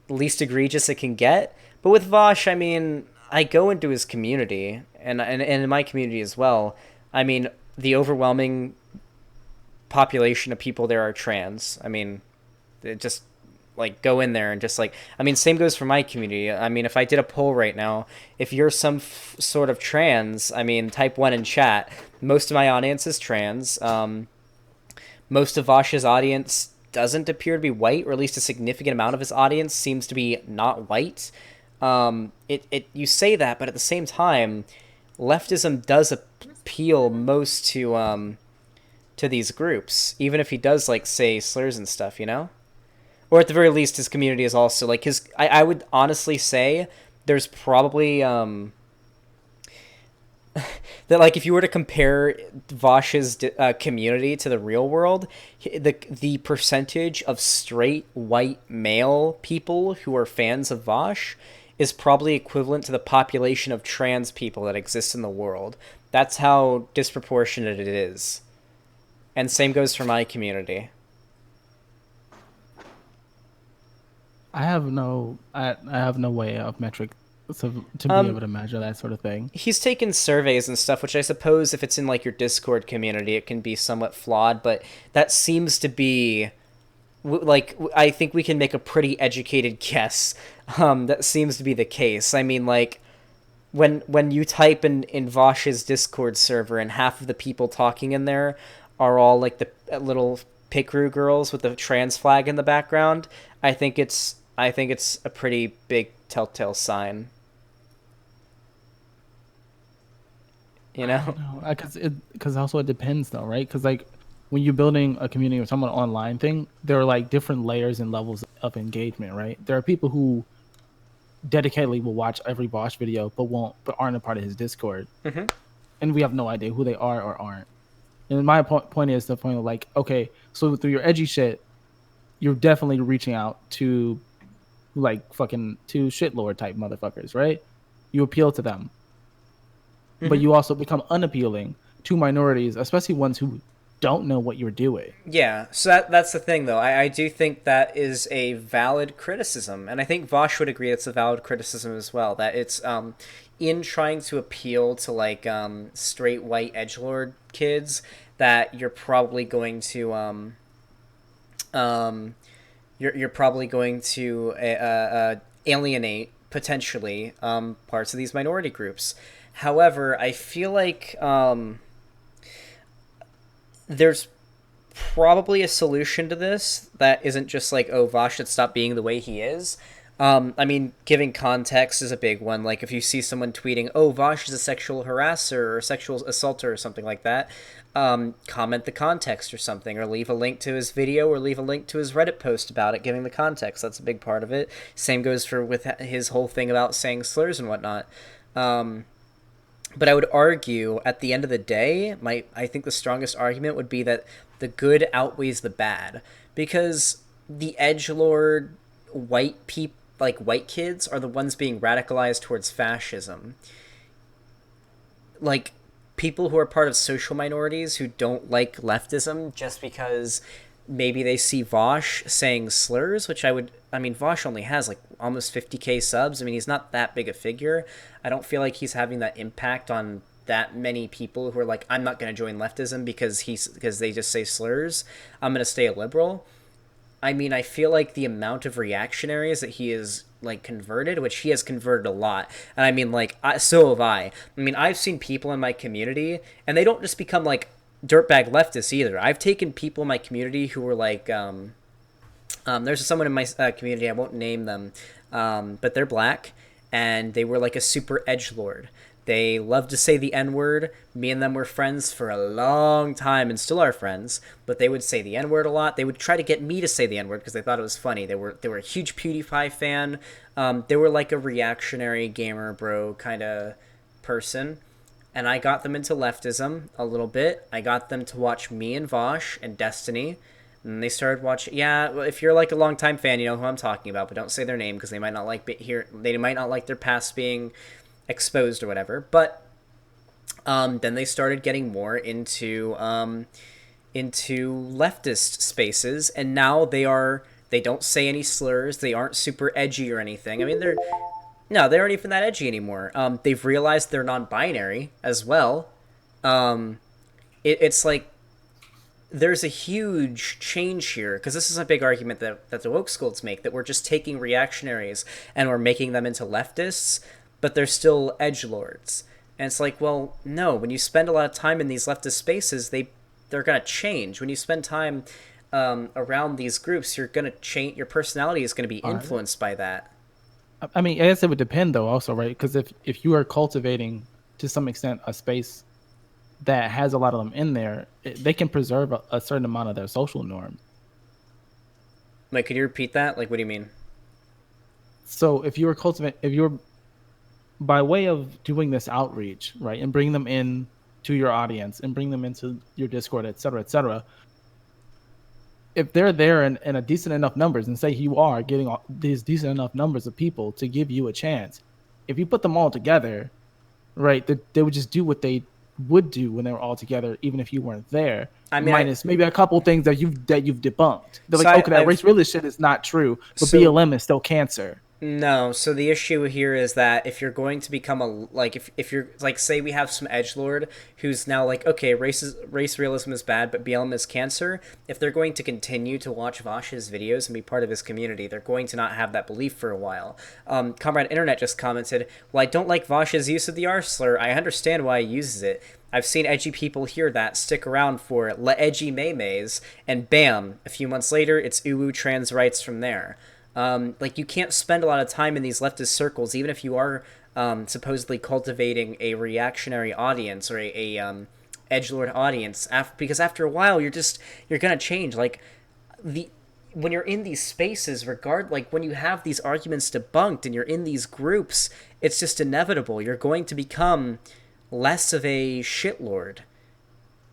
least egregious it can get. But with Vosh, I mean, I go into his community, and in my community as well. I mean, the overwhelming population of people there are trans. I mean, just like go in there and just like, I mean, same goes for my community. I mean, if I did a poll right now, if you're some sort of trans, I mean, type 1 in chat. Most of my audience is trans. Most of Vosh's audience doesn't appear to be white, or at least a significant amount of his audience seems to be not white. You say that, but at the same time, leftism does appeal most to these groups, even if he does like say slurs and stuff, you know? Or at the very least, his community is also like I would honestly say there's probably that like if you were to compare Vosh's community to the real world, the percentage of straight white male people who are fans of Vosh is probably equivalent to the population of trans people that exists in the world. That's how disproportionate it is. And same goes for my community. I have no way of metric to be able to measure that sort of thing. He's taken surveys and stuff, which I suppose if it's in like your Discord community, it can be somewhat flawed, but that seems to be like, I think we can make a pretty educated guess. That seems to be the case. I mean, like, when you type in Vosh's Discord server and half of the people talking in there are all like the little Pikru girls with the trans flag in the background, I think it's a pretty big telltale sign. You know? Because also it depends though, right? Because like when you're building a community or someone online thing, there are like different layers and levels of engagement, right? There are people who dedicatedly will watch every Vosh video but aren't a part of his Discord. Mm-hmm. And we have no idea who they are or aren't. And my point is the point of like, okay, so through your edgy shit, you're definitely reaching out to like fucking to shitlord type motherfuckers, right? You appeal to them. Mm-hmm. But you also become unappealing to minorities, especially ones who don't know what you're doing. Yeah, so that's the thing, though. I do think that is a valid criticism, and I think Vosh would agree it's a valid criticism as well, that it's in trying to appeal to like straight white edgelord kids that you're probably going to you're probably going to alienate potentially parts of these minority groups. However, I feel like there's probably a solution to this that isn't just like, oh, Vosh should stop being the way he is. I mean, giving context is a big one. Like, if you see someone tweeting, "Oh, Vosh is a sexual harasser or sexual assaulter" or something like that, comment the context or something, or leave a link to his video, or leave a link to his Reddit post about it, giving the context. That's a big part of it. Same goes for with his whole thing about saying slurs and whatnot. But I would argue, at the end of the day, I think the strongest argument would be that the good outweighs the bad, because the edgelord white kids are the ones being radicalized towards fascism. Like, people who are part of social minorities who don't like leftism just because maybe they see Vosh saying slurs, which I mean, Vosh only has like almost 50K subs. I mean, he's not that big a figure. I don't feel like he's having that impact on that many people who are like, I'm not going to join leftism because they just say slurs. I'm going to stay a liberal. I mean, I feel like the amount of reactionaries that he is like converted, which he has converted a lot, and I mean, like, so have I. I mean, I've seen people in my community, and they don't just become like dirtbag leftists either. I've taken people in my community who were like, there's someone in my community, I won't name them, but they're black, and they were like a super edgelord. They loved to say the N-word. Me and them were friends for a long time and still are friends, but they would say the N-word a lot. They would try to get me to say the N-word because they thought it was funny. They were a huge PewDiePie fan. They were like a reactionary gamer bro kind of person, and I got them into leftism a little bit. I got them to watch me and Vosh and Destiny, and they started watching. Yeah, if you're like a longtime fan, you know who I'm talking about, but don't say their name because they might not like they might not like their past being exposed or whatever. But then they started getting more into leftist spaces, and now they don't say any slurs. They aren't super edgy or anything. I mean, they aren't even that edgy anymore. They've realized they're non-binary as well. It's like there's a huge change here, because this is a big argument that the Wokescolds make, that we're just taking reactionaries and we're making them into leftists, but they're still edgelords. And it's like, well, no, when you spend a lot of time in these leftist spaces, they're going to change. When you spend time around these groups, you're going to change. Your personality is going to be influenced by that. I mean, I guess it would depend, though, also, right? Because if you are cultivating, to some extent, a space that has a lot of them in there, they can preserve a certain amount of their social norm. Like, could you repeat that? Like, what do you mean? So if you're by way of doing this outreach, right, and bring them in to your audience and bring them into your Discord, et cetera, if they're there in a decent enough numbers, and say you are getting these decent enough numbers of people to give you a chance, if you put them all together, right, they would just do what they would do when they were all together, even if you weren't there. I mean, minus maybe a couple things that you've debunked. They're like, okay, that race realist shit is not true, but BLM is still cancer. No, so the issue here is that if you're going to become if you're like, say we have some edgelord who's now like, okay, race realism is bad, but BLM is cancer. If they're going to continue to watch Vosh's videos and be part of his community, they're going to not have that belief for a while. Comrade Internet just commented, well, I don't like Vosh's use of the R slur. I understand why he uses it. I've seen edgy people hear that, stick around for it, edgy maymays, and bam, a few months later, it's uwu trans rights from there. Like, you can't spend a lot of time in these leftist circles, even if you are supposedly cultivating a reactionary audience or a edgelord audience, because after a while you're gonna change. Like, when you're in these spaces, when you have these arguments debunked and you're in these groups, it's just inevitable. You're going to become less of a shitlord.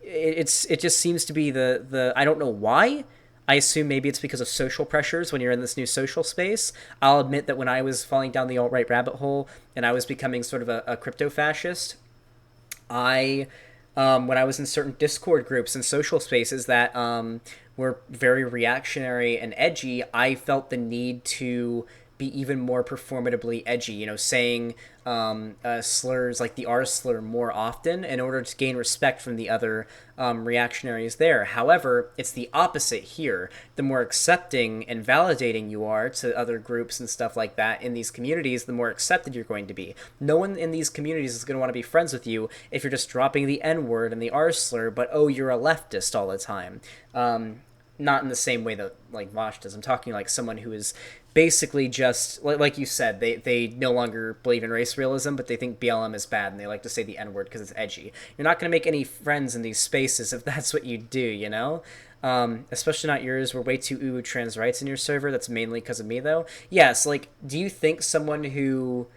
It just seems to be the I don't know why. I assume maybe it's because of social pressures when you're in this new social space. I'll admit that when I was falling down the alt-right rabbit hole and I was becoming sort of a crypto-fascist, when I was in certain Discord groups and social spaces that were very reactionary and edgy, I felt the need to be even more performatively edgy, saying slurs like the R slur more often in order to gain respect from the other reactionaries there. However, it's the opposite here. The more accepting and validating you are to other groups and stuff like that in these communities, the more accepted you're going to be. No one in these communities is going to want to be friends with you if you're just dropping the N-word and the R slur, but oh, you're a leftist all the time. not in the same way that like Vosh does. I'm talking like someone who is basically just like you said, they no longer believe in race realism, but they think BLM is bad and they like to say the N-word because it's edgy. You're not going to make any friends in these spaces if that's what you do, you know? Especially not yours. We're way too trans rights in your server. That's mainly because of me, though. Yes, like, do you think someone who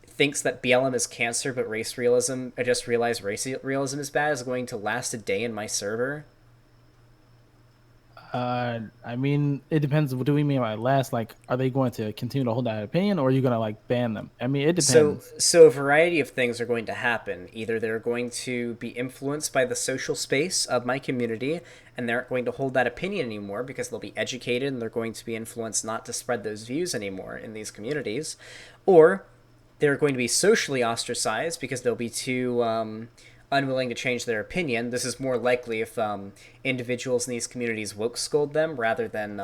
thinks that BLM is cancer but race realism, I just realized race realism is bad, is going to last a day in my server? I mean, it depends. What do we mean by last? Like, are they going to continue to hold that opinion, or are you gonna like ban them? I mean, it So, depends. so a variety of things are going to happen. Either they're going to be influenced by the social space of my community, and they aren't going to hold that opinion anymore because they'll be educated and they're going to be influenced not to spread those views anymore in these communities, or they're going to be socially ostracized because they'll be too unwilling to change their opinion. This is more likely if individuals in these communities woke scold them rather than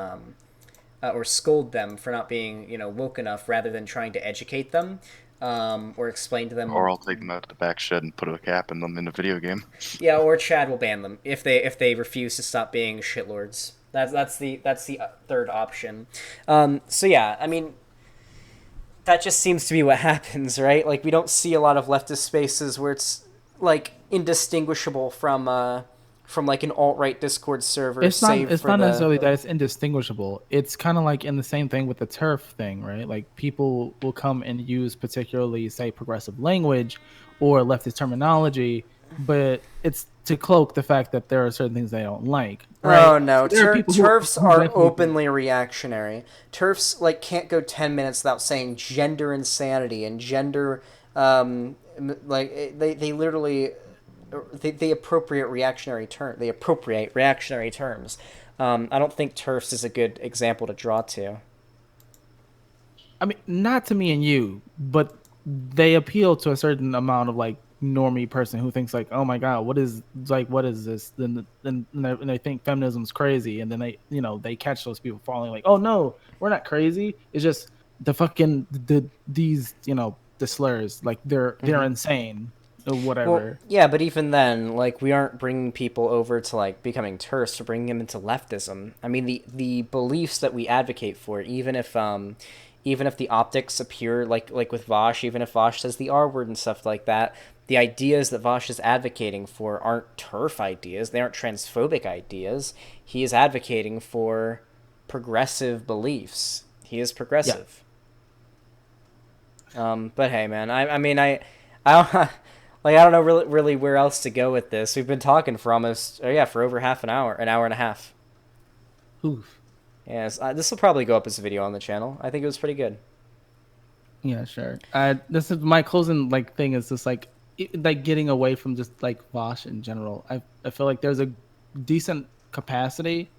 or scold them for not being woke enough rather than trying to educate them or explain to Or them. I'll take them out to the back shed and put a cap in them in a video game. Yeah, or Chad will ban them if they refuse to stop being shitlords. That's the third option. So yeah, I mean, that just seems to be what happens, right? Like, we don't see a lot of leftist spaces where it's like indistinguishable from like an alt-right Discord server, It's not. save It's for not the. necessarily that it's indistinguishable. It's kind of like in the same thing with the turf thing, right? Like people will come and use particularly, say, progressive language or leftist terminology, but it's to cloak the fact that there are certain things they don't like, right? Oh no, So there are people turfs who are definitely think, openly reactionary. Turfs like can't go 10 minutes without saying gender insanity and gender, like they literally they appropriate reactionary term. They appropriate reactionary terms. I don't think turfs is a good example to draw to. I mean, not to me and you, but they appeal to a certain amount of like normie person who thinks like, oh my god, what is this? Then they think feminism's crazy, and then they catch those people falling like, oh no, we're not crazy. It's just the fucking these the slurs like they're insane or Well, whatever. yeah, but even then, like, we aren't bringing people over to like becoming terse. We're bringing them into leftism. I mean, the beliefs that we advocate for, even if the optics appear like with Vosh, even if Vosh says the R word and stuff like that, the ideas that Vosh is advocating for aren't turf ideas. They aren't transphobic ideas. He is advocating for progressive beliefs. He is Yeah. progressive. But hey, man, I mean, I don't, like, I don't know really where else to go with this. We've been talking for almost, oh yeah, for over half an hour and a half. Oof. Yes, this will probably go up as a video on the channel. I think it was pretty good. Yeah, sure. This is my closing like thing is just like like getting away from just like Vosh in general. I feel like there's a decent capacity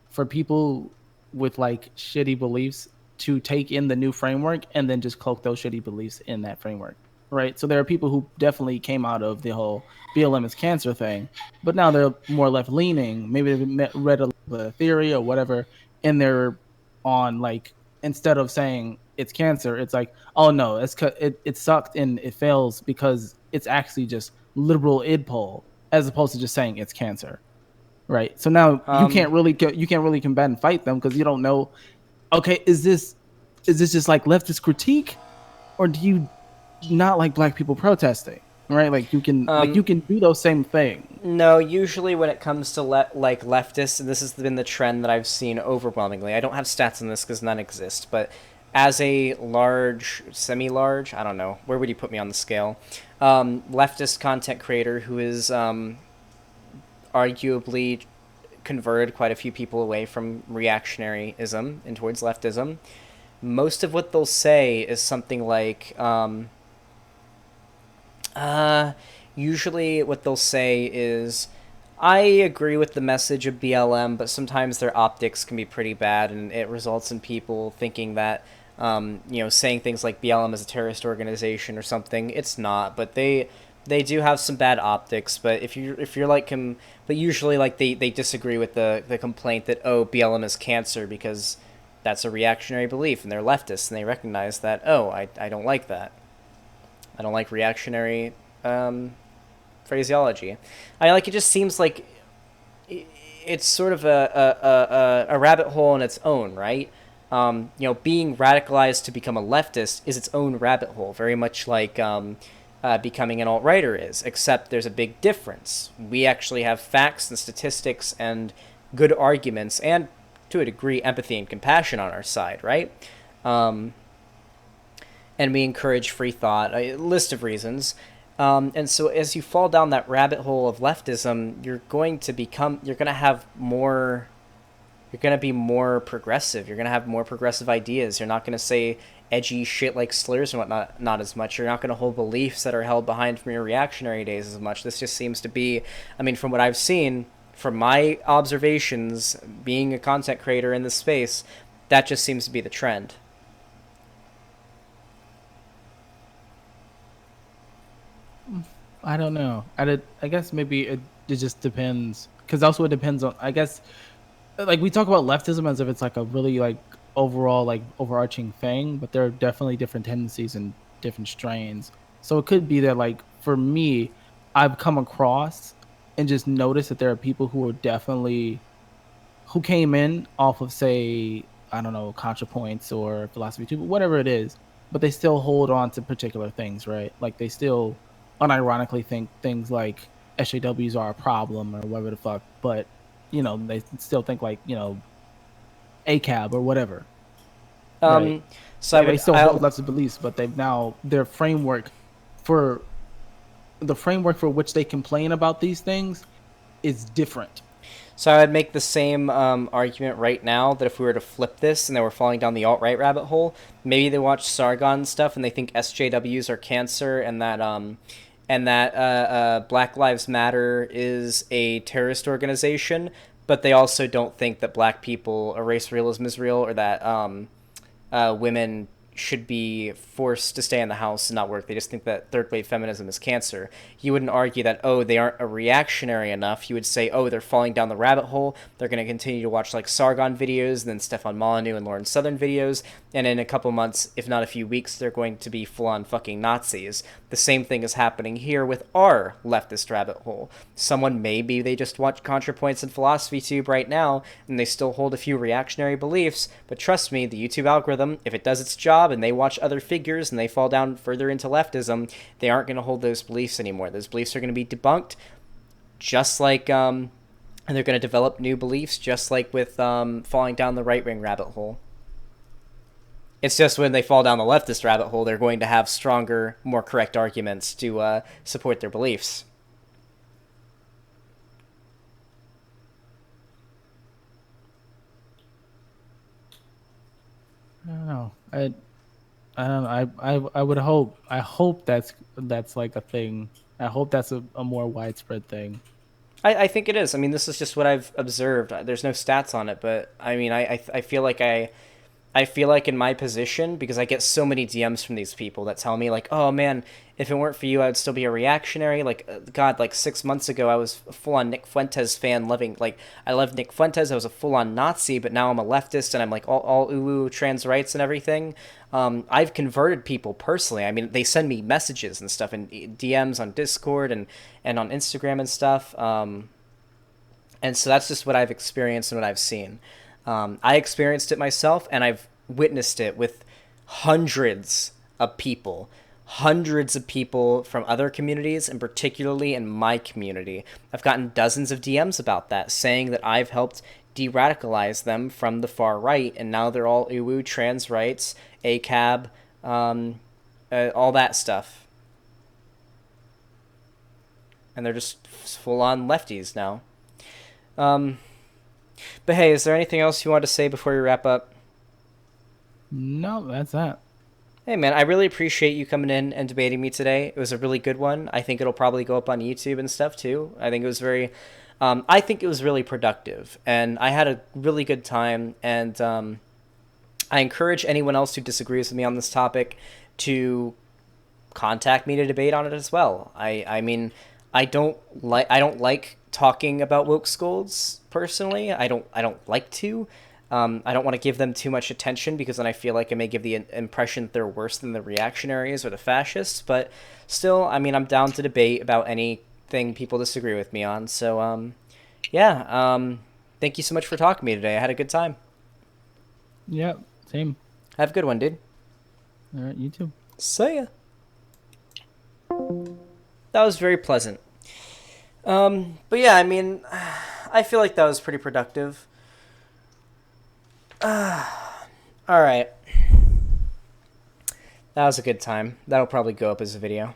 for people with like shitty beliefs to take in the new framework and then just cloak those shitty beliefs in that framework. Right. So there are people who definitely came out of the whole BLM is cancer thing, but now they're more left leaning. Maybe they've read a theory or whatever, and they're on like instead of saying it's cancer, it's like, oh no, it sucked and it fails because it's actually just liberal id poll as opposed to just saying it's cancer, right? So now Um, you can't really combat and fight them because you don't know. Okay, is this just like leftist critique, or do you not like black people protesting? Right, like you can do those same things. no, usually when it comes to like leftists, and this has been the trend that I've seen overwhelmingly. I don't have stats on this because none exist, but as a large, semi-large, I don't know, where would you put me on the scale? Leftist content creator who is arguably converted quite a few people away from reactionaryism and towards leftism. Most of what they'll say is something like, usually what they'll say is, I agree with the message of BLM, but sometimes their optics can be pretty bad, and it results in people thinking that, saying things like BLM is a terrorist organization or something. It's not, but they do have some bad optics. But if you're like him, but usually like they disagree with the complaint that, oh, BLM is cancer because that's a reactionary belief, and they're leftists and they recognize that, oh, I don't like that. I don't like reactionary phraseology. I like, it just seems like it's sort of a rabbit hole in its own, right? Being radicalized to become a leftist is its own rabbit hole, very much like becoming an alt-righter is, except there's a big difference. We actually have facts and statistics and good arguments and, to a degree, empathy and compassion on our side, right? And we encourage free thought, a list of reasons. And so as you fall down that rabbit hole of leftism, you're going to be more progressive. You're going to have more progressive ideas. You're not going to say edgy shit like slurs and whatnot, not as much. You're not going to hold beliefs that are held behind from your reactionary days as much. This just seems to be, I mean, from what I've seen, from my observations, being a content creator in this space, that just seems to be the trend. I don't know. I guess maybe it just depends, because also it depends on, I guess, like we talk about leftism as if it's like a really like overall like overarching thing, but there are definitely different tendencies and different strains. So it could be that like for me, I've come across and just noticed that there are people who are definitely who came in off of, say, I don't know, ContraPoints or Philosophy Tube, whatever it is, but they still hold on to particular things, right? Like they still unironically think things like SJWs are a problem or whatever the fuck, but they still think like ACAB or whatever. Right? So they still hold lots of beliefs, but they've now their framework for which they complain about these things is different. So I would make the same argument right now that if we were to flip this and they were falling down the alt-right rabbit hole, maybe they watch Sargon stuff and they think SJWs are cancer and that Black Lives Matter is a terrorist organization, but they also don't think that black people, or race realism is real, or that women should be forced to stay in the house and not work. They just think that third-wave feminism is cancer. You wouldn't argue that, they aren't a reactionary enough. You would say, they're falling down the rabbit hole. They're going to continue to watch like Sargon videos, and then Stefan Molyneux and Lauren Southern videos, and in a couple months, if not a few weeks, they're going to be full-on fucking Nazis. The same thing is happening here with our leftist rabbit hole. Maybe they just watch ContraPoints and Philosophy Tube right now, and they still hold a few reactionary beliefs, but trust me, the YouTube algorithm, if it does its job and they watch other figures and they fall down further into leftism, they aren't going to hold those beliefs anymore. Those beliefs are going to be debunked, just like, and they're going to develop new beliefs, just like with falling down the right-wing rabbit hole. It's just when they fall down the leftist rabbit hole, they're going to have stronger, more correct arguments to support their beliefs. I don't know. I don't know. I would hope. I hope that's like a thing. I hope that's a more widespread thing. I think it is. I mean, this is just what I've observed. There's no stats on it, but I mean, I feel like I feel like in my position, because I get so many DMs from these people that tell me like, oh man, if it weren't for you, I would still be a reactionary. Like, God, like 6 months ago, I was a full-on Nick Fuentes fan, I loved Nick Fuentes. I was a full-on Nazi, but now I'm a leftist and I'm like all ooh trans rights and everything. I've converted people personally. I mean, they send me messages and stuff and DMs on Discord and on Instagram and stuff. And so that's just what I've experienced and what I've seen. I experienced it myself, and I've witnessed it with hundreds of people from other communities, and particularly in my community. I've gotten dozens of DMs about that, saying that I've helped de-radicalize them from the far right, and now they're all uwu, trans rights, ACAB, all that stuff. And they're just full-on lefties now. But hey, is there anything else you want to say before we wrap up? No, that's that. Hey man, I really appreciate you coming in and debating me today. It was a really good one. I think it'll probably go up on YouTube and stuff too. I think it was really productive, and I had a really good time. And I encourage anyone else who disagrees with me on this topic to contact me to debate on it as well. I mean, I don't like talking about Wokescolds personally. I don't like to. I don't want to give them too much attention, because then I feel like I may give the impression that they're worse than the reactionaries or the fascists. But still, I mean, I'm down to debate about anything people disagree with me on. So, Thank you so much for talking to me today. I had a good time. Yeah, same. Have a good one, dude. All right, you too. See ya. That was very pleasant. But yeah, I mean, I feel like that was pretty productive. All right. That was a good time. That'll probably go up as a video.